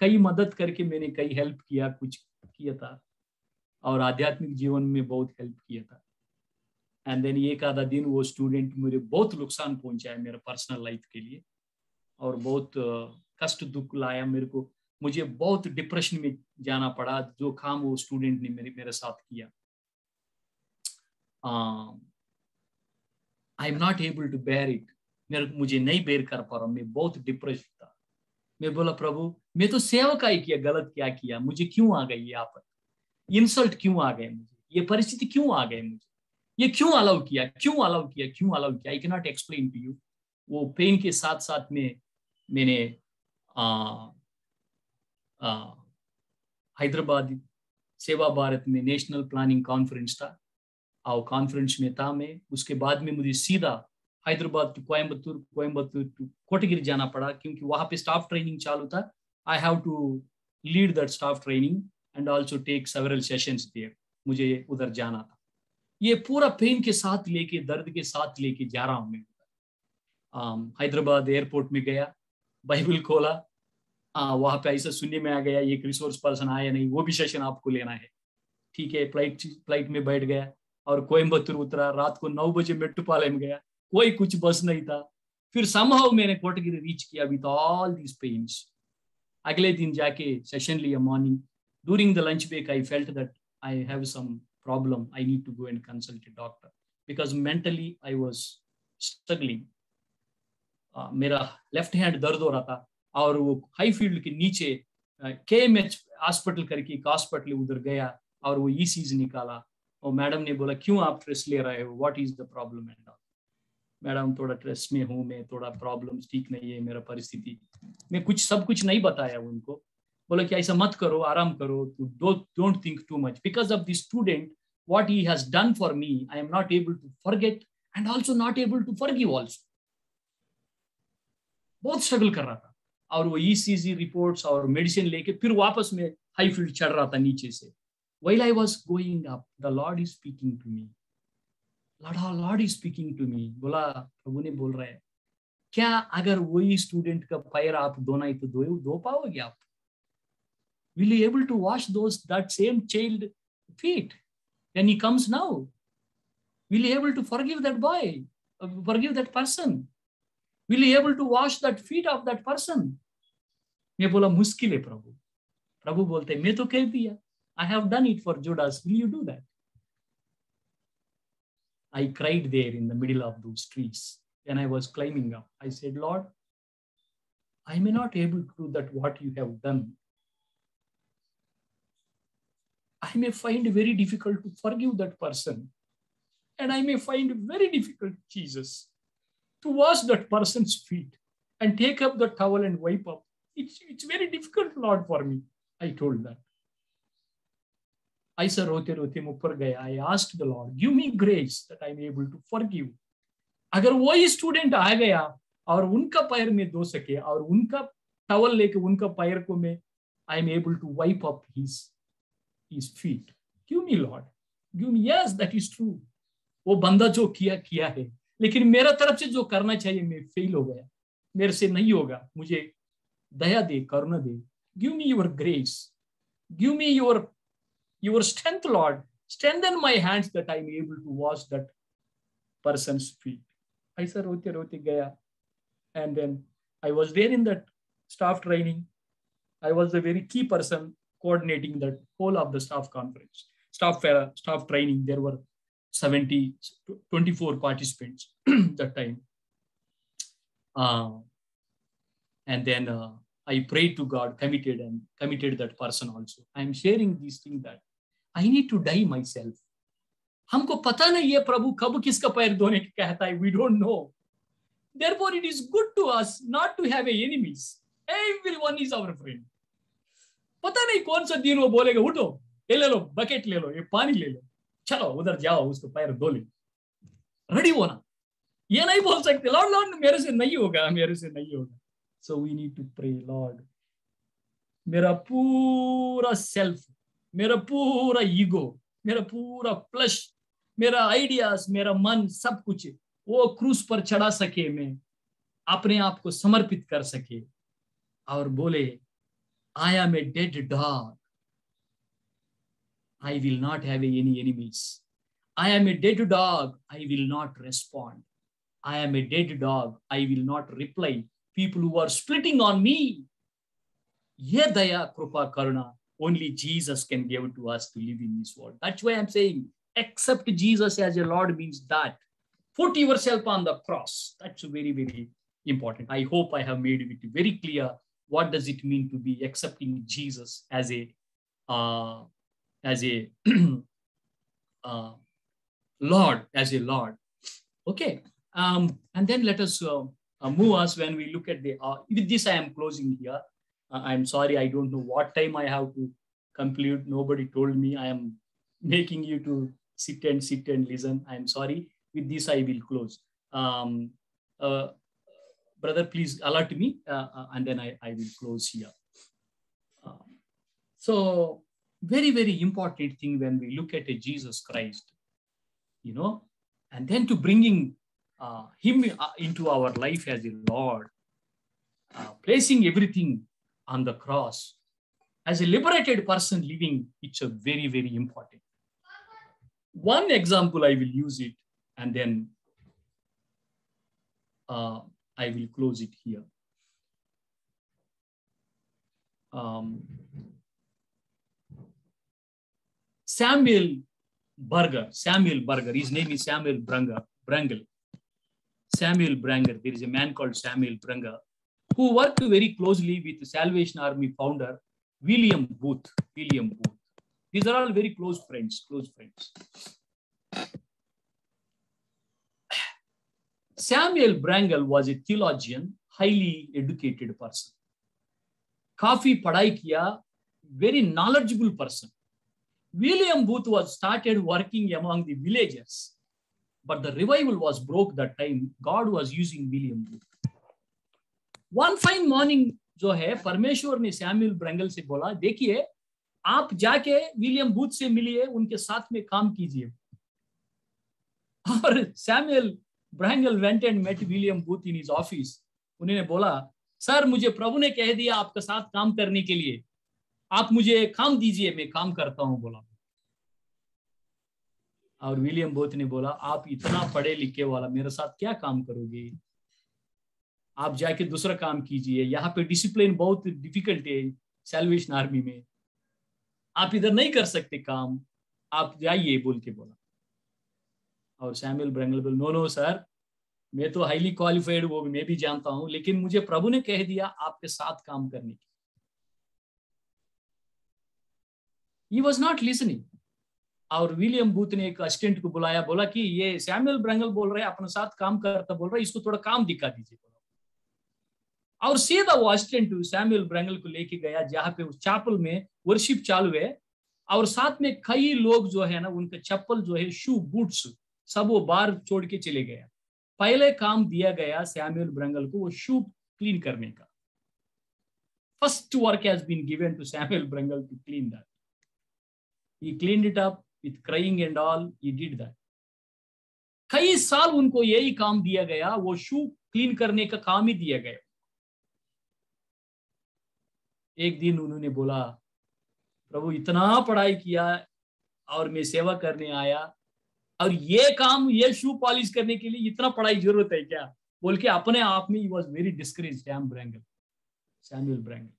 कई मदद करके मैंने कई हेल्प किया, कुछ किया था और आध्यात्मिक जीवन में बहुत हेल्प किया था। एंड देन एक आधा दिन वो स्टूडेंट मुझे बहुत नुकसान पहुंचाया मेरा पर्सनल लाइफ के लिए और बहुत कष्ट दुख लाया मेरे को। मुझे बहुत डिप्रेशन में जाना पड़ा जो काम वो स्टूडेंट ने मेरे साथ किया। I am not able to bear it. मुझे नहीं बेर कर पा रहा, मैं बहुत डिप्रेस था। मैं बोला प्रभु, मैं तो सेवकाई किया, गलत क्या किया, मुझे क्यों आ गई यहाँ पर, इंसल्ट क्यों आ गए मुझे, ये परिस्थिति क्यों आ गई मुझे, ये क्यों अलाउ किया। I can not explain to you. वो पेन के साथ साथ में मैंने हैदराबाद सेवा भारत में नेशनल प्लानिंग कॉन्फ्रेंस था और कॉन्फ्रेंस में था मैं। उसके बाद में मुझे सीधा हैदराबाद टू कोयम्बतूर टू कोटगिरी जाना पड़ा क्योंकि वहां पे स्टाफ ट्रेनिंग चालू था। I have to lead that staff training and also take several sessions there. मुझे उधर जाना था। ये पूरा पेन के साथ लेके, दर्द के साथ लेके जा रहा हूं मैं। हैदराबाद एयरपोर्ट में गया, बाइबल खोला, वहां पे ऐसा सुनने में आ गया एक रिसोर्स पर्सन आया नहीं, वो भी सेशन आपको लेना है। ठीक है, फ्लाइट में बैठ गया और कोयम्बतूर उतरा। रात को 9 बजे मेट्रोपालयम गया, कोई कुछ बस नहीं था। फिर समहाउ मैंने कोटगिरी रीच किया विद ऑल दीज पेन्स। अगले दिन जाके सेशन लिया morning. During the lunch break I felt that I have some problem, I need to go and consult a doctor because mentally I was struggling. मेरा left hand दर्द हो रहा था और वो हाई फील्ड के नीचे KMH हॉस्पिटल करके एक हॉस्पिटल उधर गया और वो ECG निकाला और मैडम ने बोला क्यों आप स्ट्रेस ले रहे हो, what is the problem and all. Madam थोड़ा स्ट्रेस में हूँ मैं, थोड़ा प्रॉब्लम ठीक नहीं है मेरा परिस्थिति। मैं सब कुछ नहीं बताया उनको। बोला कि ऐसा मत करो, आराम करो, don't think too much because of the student what he has done for me I am not able to forget and also not able to forgive also. बहुत स्ट्रगल कर रहा था और वो ECG रिपोर्ट्स और मेडिसिन लेके फिर वापस में हाई फील्ड चढ़ रहा था नीचे से। While I was going up, the Lord is speaking to me. Lord is speaking to me. बोला, प्रभु ने बोल रहा है, क्या अगर वही स्टूडेंट का पैर आप धोना है तो धो पाओगे आप? Will you able to wash that same child feet when he comes now? Will you able to forgive that boy? Forgive that person? Will you able to wash that feet of that person? मैं बोला मुश्किल है प्रभु। प्रभु बोलते मैं तो कह दिया, I have done it for Judas. Will you do that? I cried there in the middle of those trees when I was climbing up. I said, Lord, I may not able to do that what you have done. I may find very difficult to forgive that person. And I may find very difficult, Jesus, to wash that person's feet and take up the towel and wipe up. It's very difficult, Lord, for me. I told that. ऐसा रोते रोते मैं ऊपर गया. I asked the Lord, give me grace that I am able to forgive. अगर वही student आ गया और उनका पैर में धो सके और उनका टॉवल लेके उनका पैर को मैं I am able to wipe up his feet. Give me Lord. Give me. Yes, that is true. वो बंदा जो किया है, लेकिन मेरा तरफ से जो करना चाहिए मैं फेल हो गया. मेरे से नहीं होगा. मुझे दया दे, करुणा दे. Give me your grace. Give me your strength, Lord. Strengthen my hands that I am able to wash that person's feet. ऐसा रोते रोते गया. And then I was there in that staff training. I was the very key person coordinating that whole of the staff conference, staff training. There were 24 participants that time. And then I prayed to God, committed that person also. I am sharing these things that I need to die myself. हमको पता नहीं है प्रभु कब किसका पैर धोने के कहता है. We don't know. Therefore, it is good to us not to have enemies. Everyone is our friend. पता नहीं कौन सा दिन वो बोलेगा उठो, ये ले लो, बकेट ले लो, ये पानी ले लो, चलो उधर जाओ, उसको पैर धो ले. रेडी होना. ये नहीं बोल सकते लॉर्ड मेरे से नहीं होगा. So we need to pray, Lord. मेरा पूरा सेल्फ, मेरा पूरा ईगो, मेरा पूरा प्लस, मेरा आइडियाज, मेरा मन, सब कुछ वो क्रूस पर चढ़ा सके, मैं अपने आप को समर्पित कर सके और बोले I am a dead dog. I will not have any enemies. I am a dead dog. I will not respond. I am a dead dog. I will not reply. People who are splitting on me. Ye daya, krupa, karuna. Only Jesus can give it to us to live in this world. That's why I'm saying, accept Jesus as your Lord means that. Put yourself on the cross. That's very, very important. I hope I have made it very clear. What does it mean to be accepting Jesus as a Lord, Okay. And then let us move us when we look at the, with this I am closing here. I'm sorry, I don't know what time I have to conclude. Nobody told me. I am making you to sit and listen. I'm sorry. With this I will close. Brother, please alert me, and then I will close here. So very, very important thing when we look at a Jesus Christ, and then to bringing him into our life as a Lord, placing everything on the cross, as a liberated person living, it's a very, very important. One example I will use it, and then I will close it here. Samuel Berger, his name is Samuel Brangle. Samuel Brangle, there is a man called Samuel Brangle who worked very closely with the Salvation Army founder, William Booth. These are all very close friends. Samuel Brangle was a theologian, highly educated person. Kafi padhai kiya, very knowledgeable person. William Booth was started working among the villagers, but the revival was broke that time. God was using William Booth. One fine morning, जो है परमेश्वर ने Samuel ब्रैंगल से बोला, देखिए आप जाके William booth से मिलिए, उनके साथ में काम कीजिए. और Samuel ब्रैंगल went and met William Booth in his office. उन्होंने बोला, सर मुझे प्रभु ने कह दिया आपके साथ काम करने के लिए, आप मुझे काम दीजिए, मैं काम करता हूं, बोला. और विलियम बूथ ने बोला, आप इतना पढ़े लिखे वाला मेरे साथ क्या काम करोगे, आप जाके दूसरा काम कीजिए, यहाँ पे डिसिप्लिन बहुत डिफिकल्ट है सैल्वेशन आर्मी में, आप इधर नहीं कर सकते काम, आप जाइए, बोल के बोला. और सैमुअल ब्रैंगल बोल, नो सर, मैं तो हाईली क्वालिफाइड, वो मैं भी जानता हूं, लेकिन मुझे प्रभु ने कह दिया आपके साथ काम करने की. He was not listening. और विलियम बूथ ने एक असिस्टेंट को बुलाया, बोला कि ये सैमुअल ब्रैंगल बोल रहे हैं अपने साथ काम करता, बोल रहा है इसको थोड़ा काम दिखा दीजिए. और सीधा वो असिस्टेंट सैमुअल ब्रेंगल को लेके गया जहाँ पे उस चैपल में वर्शिप चालू है, और साथ में कई लोग जो है ना उनका चप्पल जो है शू बूट्स सब वो बाहर छोड़ के चले गया। पहले काम दिया गया सैमुअल ब्रेंगल को वो शू क्लीन करने का। First work has been given to Samuel Brengle to clean that. He cleaned it up with crying and all, he did that. कई साल उनको यही काम दिया गया, वो शू क्लीन करने का काम ही दिया गया। एक दिन उन्होंने बोला, प्रभु इतना पढ़ाई किया और मैं सेवा करने आया, और ये काम, ये शू पॉलिश करने के लिए इतना पढ़ाई जरूरत है क्या, बोल के अपने आप में ही was very discouraged Samuel Brengle.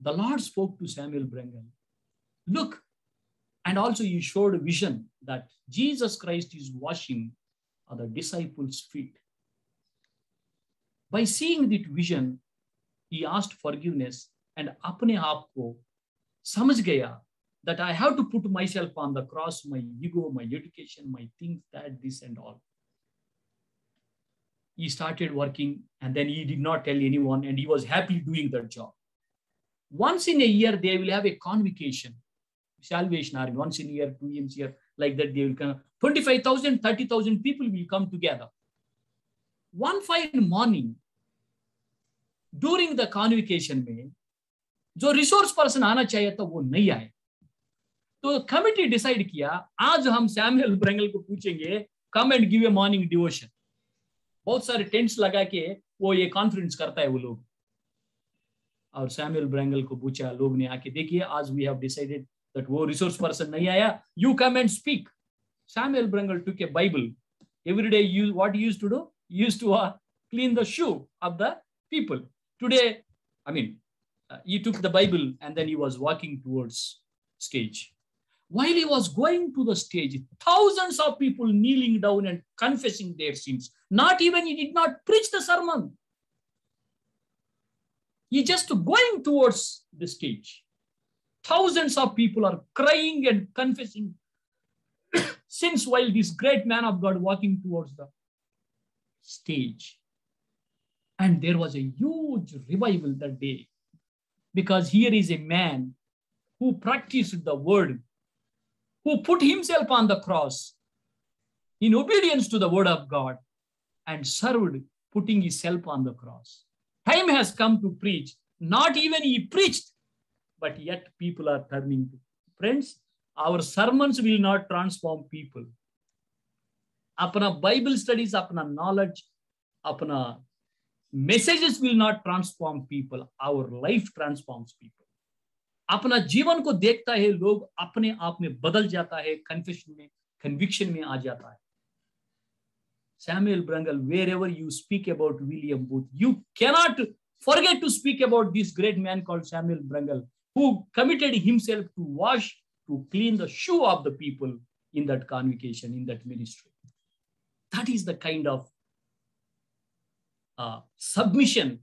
The Lord spoke to Samuel Brengle, look, and also he showed a vision that Jesus Christ is washing the disciples' feet. By seeing that vision, he asked forgiveness and अपने आप को समझ गया that I have to put myself on the cross, my ego, my education, my things, that, this and all. He started working and then he did not tell anyone, and he was happy doing that job. Once in a year, they will have a convocation. Salvation Army, once in a year, 2 years here, like that, they will come. 25,000, 30,000 people will come together. One fine morning, during the convocation में जो resource person आना चाहिए था वो नहीं आए, तो committee decide किया आज हम सैमुअल ब्रेंगल को पूछेंगे, come and give a morning devotion. बहुत सारे टेंट्स लगा के वो ये कॉन्फ्रेंस करता है वो लोग, और सैमुअल ब्रेंगल को पूछा, लोग ने आके देखिए आज वी हैव डिसाइडेड that वो रिसोर्स पर्सन नहीं आया, you come and speak. Samuel Brengle took a Bible. Every day, what he used to do? He used to clean the shoe of the people. Today, I mean, he took the Bible and then he was walking towards stage. While he was going to the stage, thousands of people kneeling down and confessing their sins. Not even, he did not preach the sermon. He just going towards the stage. Thousands of people are crying and confessing sins while this great man of God walking towards the stage. And there was a huge revival that day, because here is a man who practiced the word, who put himself on the cross in obedience to the word of God and served, putting himself on the cross. Time has come to preach. Not even he preached, but yet people are turning to. Friends, our sermons will not transform people. Apna Bible studies, apna knowledge, apna messages will not transform people. Our life transforms people. अपना जीवन को देखता है लोग, अपने आप में बदल जाता है, कन्फेशन में, कन्विक्शन में आ जाता है. Samuel Brengle, wherever you speak about William Booth, you cannot forget to speak about this great man called Samuel Brengle, who committed himself to wash, to clean the shoe of the people in that convocation, in that ministry. That is the kind of submission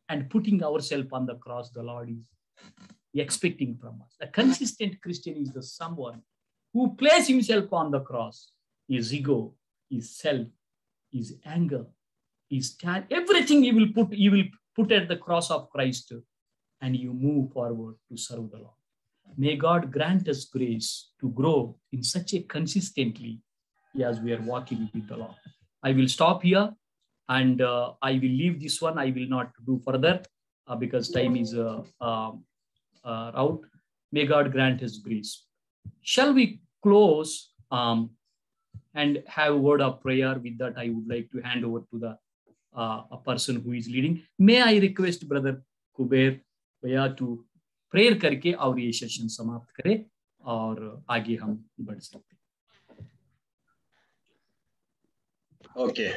and putting ourselves on the cross the Lord is expecting from us. A consistent Christian is the someone who places himself on the cross. His ego, his self, his anger, his stand, everything he will put at the cross of Christ, and you move forward to serve the Lord. May God grant us grace to grow in such a consistently as we are walking with the Lord. I will stop here, and I will leave this one. I will not do further because time is out. May God grant his grace. Shall we close and have a word of prayer? With that, I would like to hand over to the a person who is leading. May I request Brother Kuber Bhaiya to prayer करके और ये session समाप्त करें और आगे हम बढ़ सकते हैं. Okay.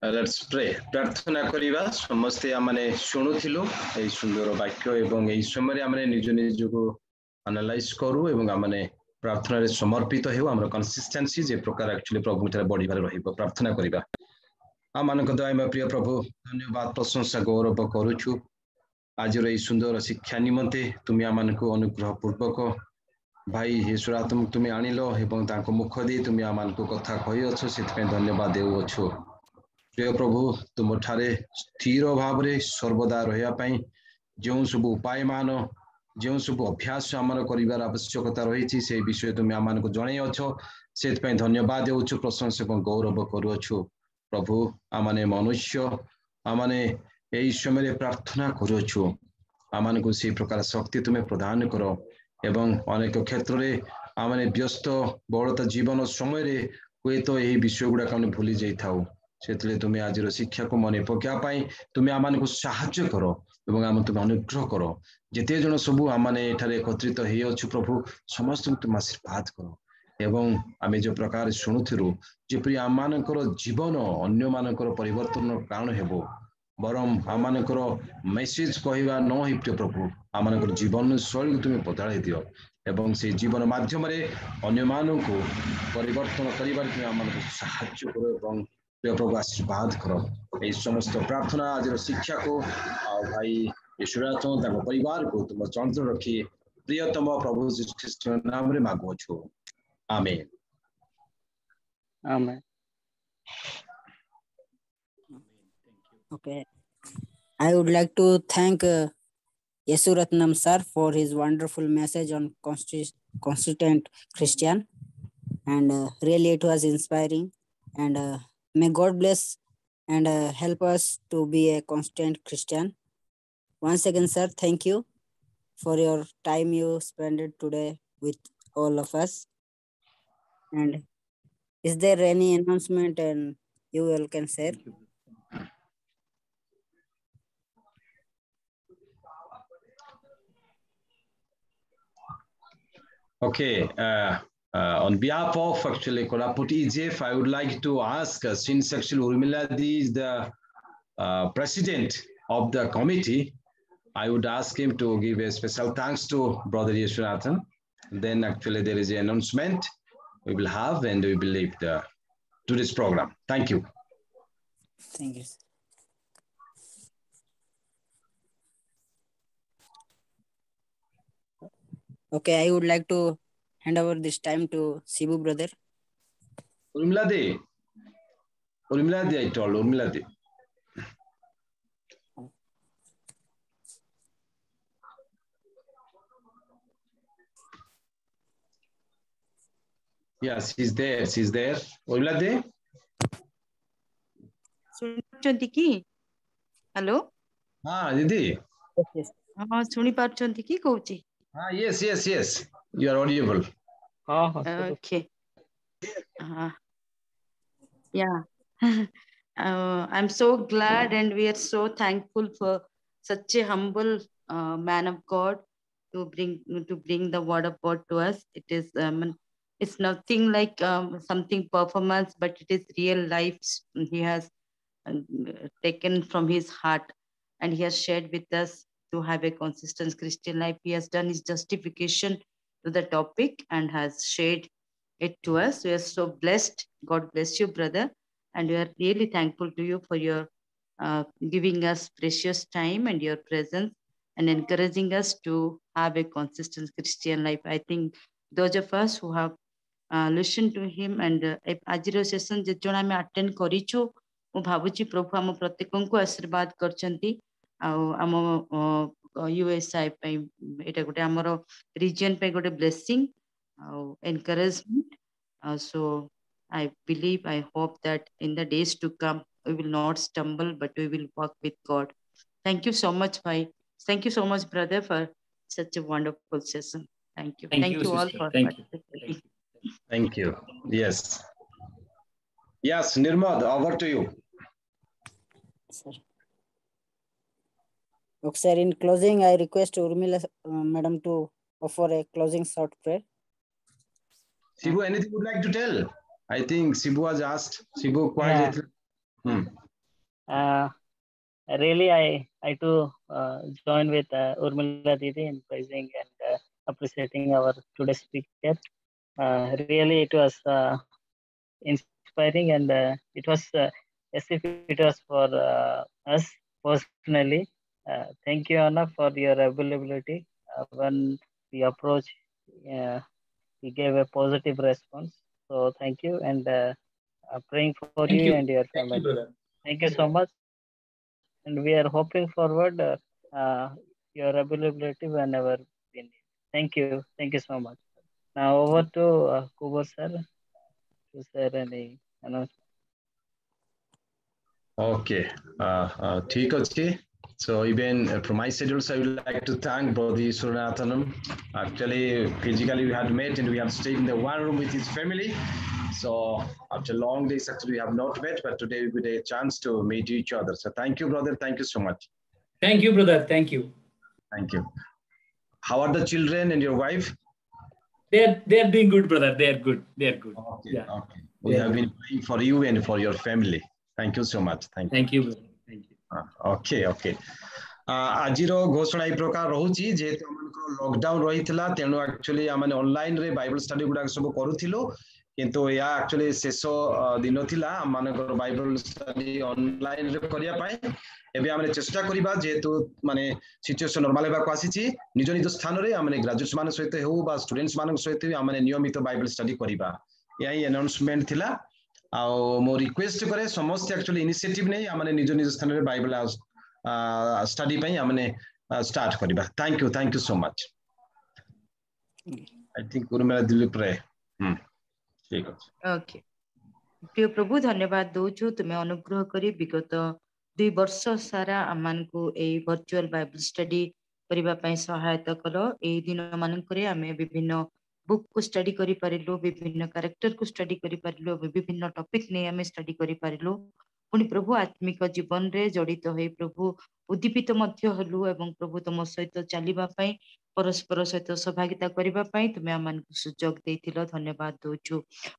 Let's pray. प्रार्थना करिबा. समस्ते आमने शुणुथिलु एई सुंदर वाक्य एवं एई समय आमने निज निजको एनालाइज करू एवं आमने प्रार्थना रे समर्पित हेउ हमर कंसिस्टेंसी जे प्रकार एक्चुअली प्रभु तरे बढी भार रहिबो प्रार्थना करिबा. आमानक दयामय प्रिय प्रभु धन्यवाद प्रशंसा गौरव करूछु आज रे सुंदर शिक्षा निमंते तुमी आमानको अनुग्रह पूर्वक भाई ईश्वर तुम तुमी आनिलो एवं ताको मुख दे तुमी आमानको कथा कहि अछो सेति धन्यवाद देउ अछो. प्रिय प्रभु तुम ठारे स्थिर भाव रे सर्वदा रहिया पई जो सब उपाय मान जो सब अभ्यास आमर करिवार आवश्यकता रही से विषय तुम आम को जणै अछो से धन्यवाद देउछु प्रशंसक गौरव करूछु प्रभु आमने मनुष्य आमने एई समय प्रार्थना करूछु आमान को से प्रकार शक्ति तुम्हें प्रदान करो एवं अनेक क्षेत्र रे आमने व्यस्त बहुलता जीवन समय रे हुए तो यही विषय गुड़ा आम भूली जाई थाउ से तुम्हें आज शिक्षा को मन पकाई तुम्हें आम को साहाय्य कर एवं आम तुम्हें अनुग्रह कर जिते जन सबू आम एकत्रित हो प्रभु समस्त तुम आशीर्वाद कर एवं आम जो प्रकार शुणुलु जपरी आम जीवन अन्य मानकर परिवर्तन कारण हेबो बरम आम मेसेज कहवा न हो प्रिय प्रभु आम जीवन शैली तुम्हें बदल दियो एवं से जीवन माध्यम अन्य मानक परिवर्तन कर आम साहाय्य कर एवं प्रिय प्रभु आशीर्वाद करो ये समस्त प्रार्थना आज शिक्षा को भाई ईश्वराथ परिवार को तुम चंद्र रखी प्रियतम प्रभु श्री कृष्ण नाम रे मागुछु आमेन आमेन Okay, I would like to thank Yesu Ratnam sir for his wonderful message on consistent Christian, and really it was inspiring, and may God bless and help us to be a constant Christian. Once again, sir, thank you for your time you spent today with all of us. And is there any announcement and you all can share? Okay, on behalf of actually Kolhapur EJF, I would like to ask, since actually Urmiladi is the president of the committee, I would ask him to give a special thanks to Brother Yeshwanathan. Then actually there is an announcement we will have and we will leave today's program. Thank you. Thank you. Okay, I would like to hand over this time to Sibu brother. Urmiladi, I told Urmiladi. Yes, she's there. Urmiladi? सुनिपारछंती की hello हाँ दीदी हाँ सुनिपारछंती की कहूची हाँ yes you are audible okay yeah I'm so glad and we are so thankful for such a humble man of God to bring the word of God to us. It is it's nothing like something performance, but it is real life he has taken from his heart and he has shared with us to have a consistent Christian life. He has done his justification to the topic and has shared it to us. We are so blessed. God bless you, brother. And we are really thankful to you for your giving us precious time and your presence and encouraging us to have a consistent Christian life. I think those of us who have listened to him and ajiro session je jona me attend karichu ମୁଁ ଭାବୁଛି ପ୍ରଭୁ ଆମ ପ୍ରତ୍ୟେକଙ୍କୁ ଆଶୀର୍ବାଦ କରିଛନ୍ତି ଆଉ ଆମ USI ପାଇଁ ଏଇଟା ଗୋଟେ ଆମର ରିଜିଅନ ପାଇଁ ଗୋଟେ ବ୍ଲେସିଂ ଆଉ encouragement so I believe, I hope that in the days to come we will not stumble but we will walk with God. Thank you so much, bhai. Thank you so much, brother, for such a wonderful session. Thank you all for participating. Thank you. Yes, Nirmad, over to you. Sir. Okay, sir, in closing, I request Urmila madam to offer a closing short prayer. Sibu, anything you would like to tell? I think Sibu has asked. Sibu, quietly. Really, I too join with Urmila Didi in praising and appreciating our today's speaker. Really, it was inspiring and it was as if it was for us personally. Thank you, Anna, for your availability. When we approach, he gave a positive response. So thank you and praying for you and your family. Thank you so much. And we are hoping forward your availability whenever we need. Thank you. Thank you so much. Now over to Kubo sir to share any announcement. Okay, ठीक अच्छे. So even from my side also, I would like to thank Brother Suranathanam. Actually, physically we had met and we have stayed in the one room with his family. So after long days, actually we have not met, but today we get a chance to meet each other. So thank you, brother. Thank you so much. Thank you, brother. Thank you. Thank you. How are the children and your wife? They're doing good, brother. They're good. They're good. Okay. Yeah. Okay. We have been praying for you and for your family. Thank you so much. Thank you. Thank you, brother. Thank you. Okay. Okay. आजिर घोषणा ये प्रकार रोची जेहेतु हमनकर lockdown रही थिला तेनु actually हमने online रे Bible study गुडा सब करूथिलो किंतु या एक्चुअली शेष दिन थिला हमनकर बाइबल स्टडी ऑनलाइन रे करिया पाए एबे हमने चेष्टा करिबा जेहेतु माने सिचुएशन नॉर्मल हेबा को आसीची निज निज स्थान रे हमने ग्रेजुएट्स मान सहित हो बा स्टूडेंट्स मान सहित हमने नियमित बाइबल स्टडी करिबा यही अनाउंसमेंट थिला आ मो रिक्वेस्ट करे समस्त एक्चुअली इनिशिएटिव नै हमने निज निज स्थान रे बाइबल स्टडी पे हमने स्टार्ट करिबा thank you so much I think Urmila दिली प्रे ठीक अछि ओके प्रिय प्रभु धन्यवाद दोछु तुमे अनुग्रह करी विगत 2 वर्ष सारा अमान को ए वर्चुअल बाइबल स्टडी करिबा पई सहायता कलो ए दिन मान करे हमें विभिन्न बुक को स्टडी करि परिलो विभिन्न कैरेक्टर को स्टडी करि परिलो विभिन्न टॉपिक ने हमें स्टडी करि परिलो पुणी प्रभु आत्मिक जीवन रे जड़ित होई प्रभु उद्दीपित मध्य हलु एवं प्रभु तुम सहित चलिबा पई परस्पर सहित सहभागिता करिबा पई तुमे आमान को सुजोग देथिलो धन्यवाद दोछु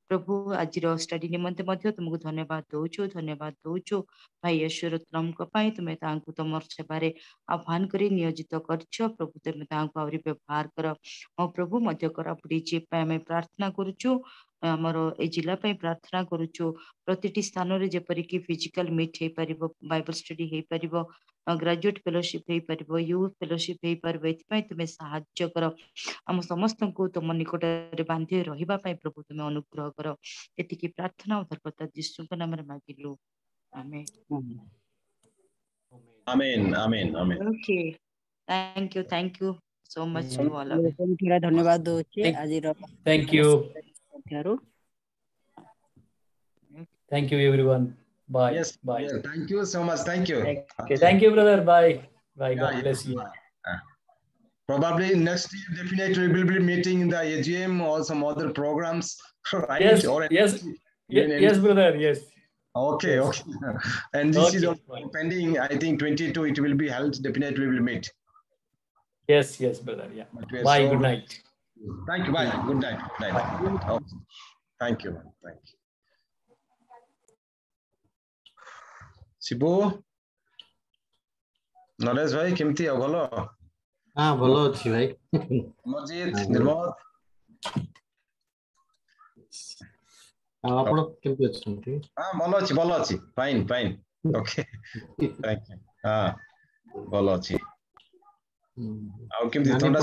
प्रभु आजिर स्टडी निमंते मध्य तुमको धन्यवाद दोछु भाई यशोरत्नम को पई तुमे तांको तमर सेवारे आह्वान करी नियोजित करछो प्रभु तुमे तांको आउरी व्यवहार कर ओ प्रभु मध्य करा पुरी जे पई हमें प्रार्थना करूछु हमर ए जिला पे प्रार्थना करूछु प्रतिटी स्थान रे जेपरि कि फिजिकल मीट हे परिबो बाइबल स्टडी हे परिबो ग्रेजुएट फेलोशिप हे परिबो यूथ फेलोशिप हे परिबो एथि तुमे सहाय्य कर हम समस्त को तुम निकट रे बांधी रहिबा पई प्रभु तुमे अनुग्रह कर एति की प्रार्थना उद्धारकर्ता यीशु के नाम रे मांगिलु amen amen amen amen okay thank you so much to all of you धन्यवाद दोछि आजिर thank you Thank you, everyone. Bye. Yes, bye. Yeah, thank you so much. Thank you. Okay, thank you, brother. Bye. Bye. God bless you. Probably next year, definitely we will be meeting in the AGM or some other programs. Right? Yes, or yes, brother. Yes. Okay, yes. okay. And this is pending. I think 22. It will be held. Definitely, we will meet. Yes, brother. Yeah. Bye. So, good night. Thank you. Bye. Good night. Good night. Okay. Thank you. Thank you. Shibu Naresh भाई केमती हो भलो हां भलो अछि भाई मजीद निर्मल आपण केमती अछि हां भलो अछि फाइन ओके थैंक यू हां भलो अछि आ केमती थोड़ा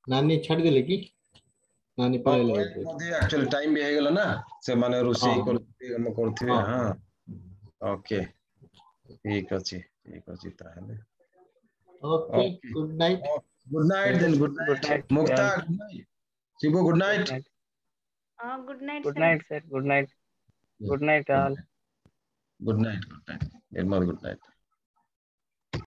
नानी छाड़ देले की नानी पळैले मोदी एक्चुअली टाइम भी हे गेल ना से माने रुसी करथि हम करथि हां ओके ठीक अछि ताहले okay good night then good night Mukta good night Shibu good night good night sir good night all good night Nirmal good night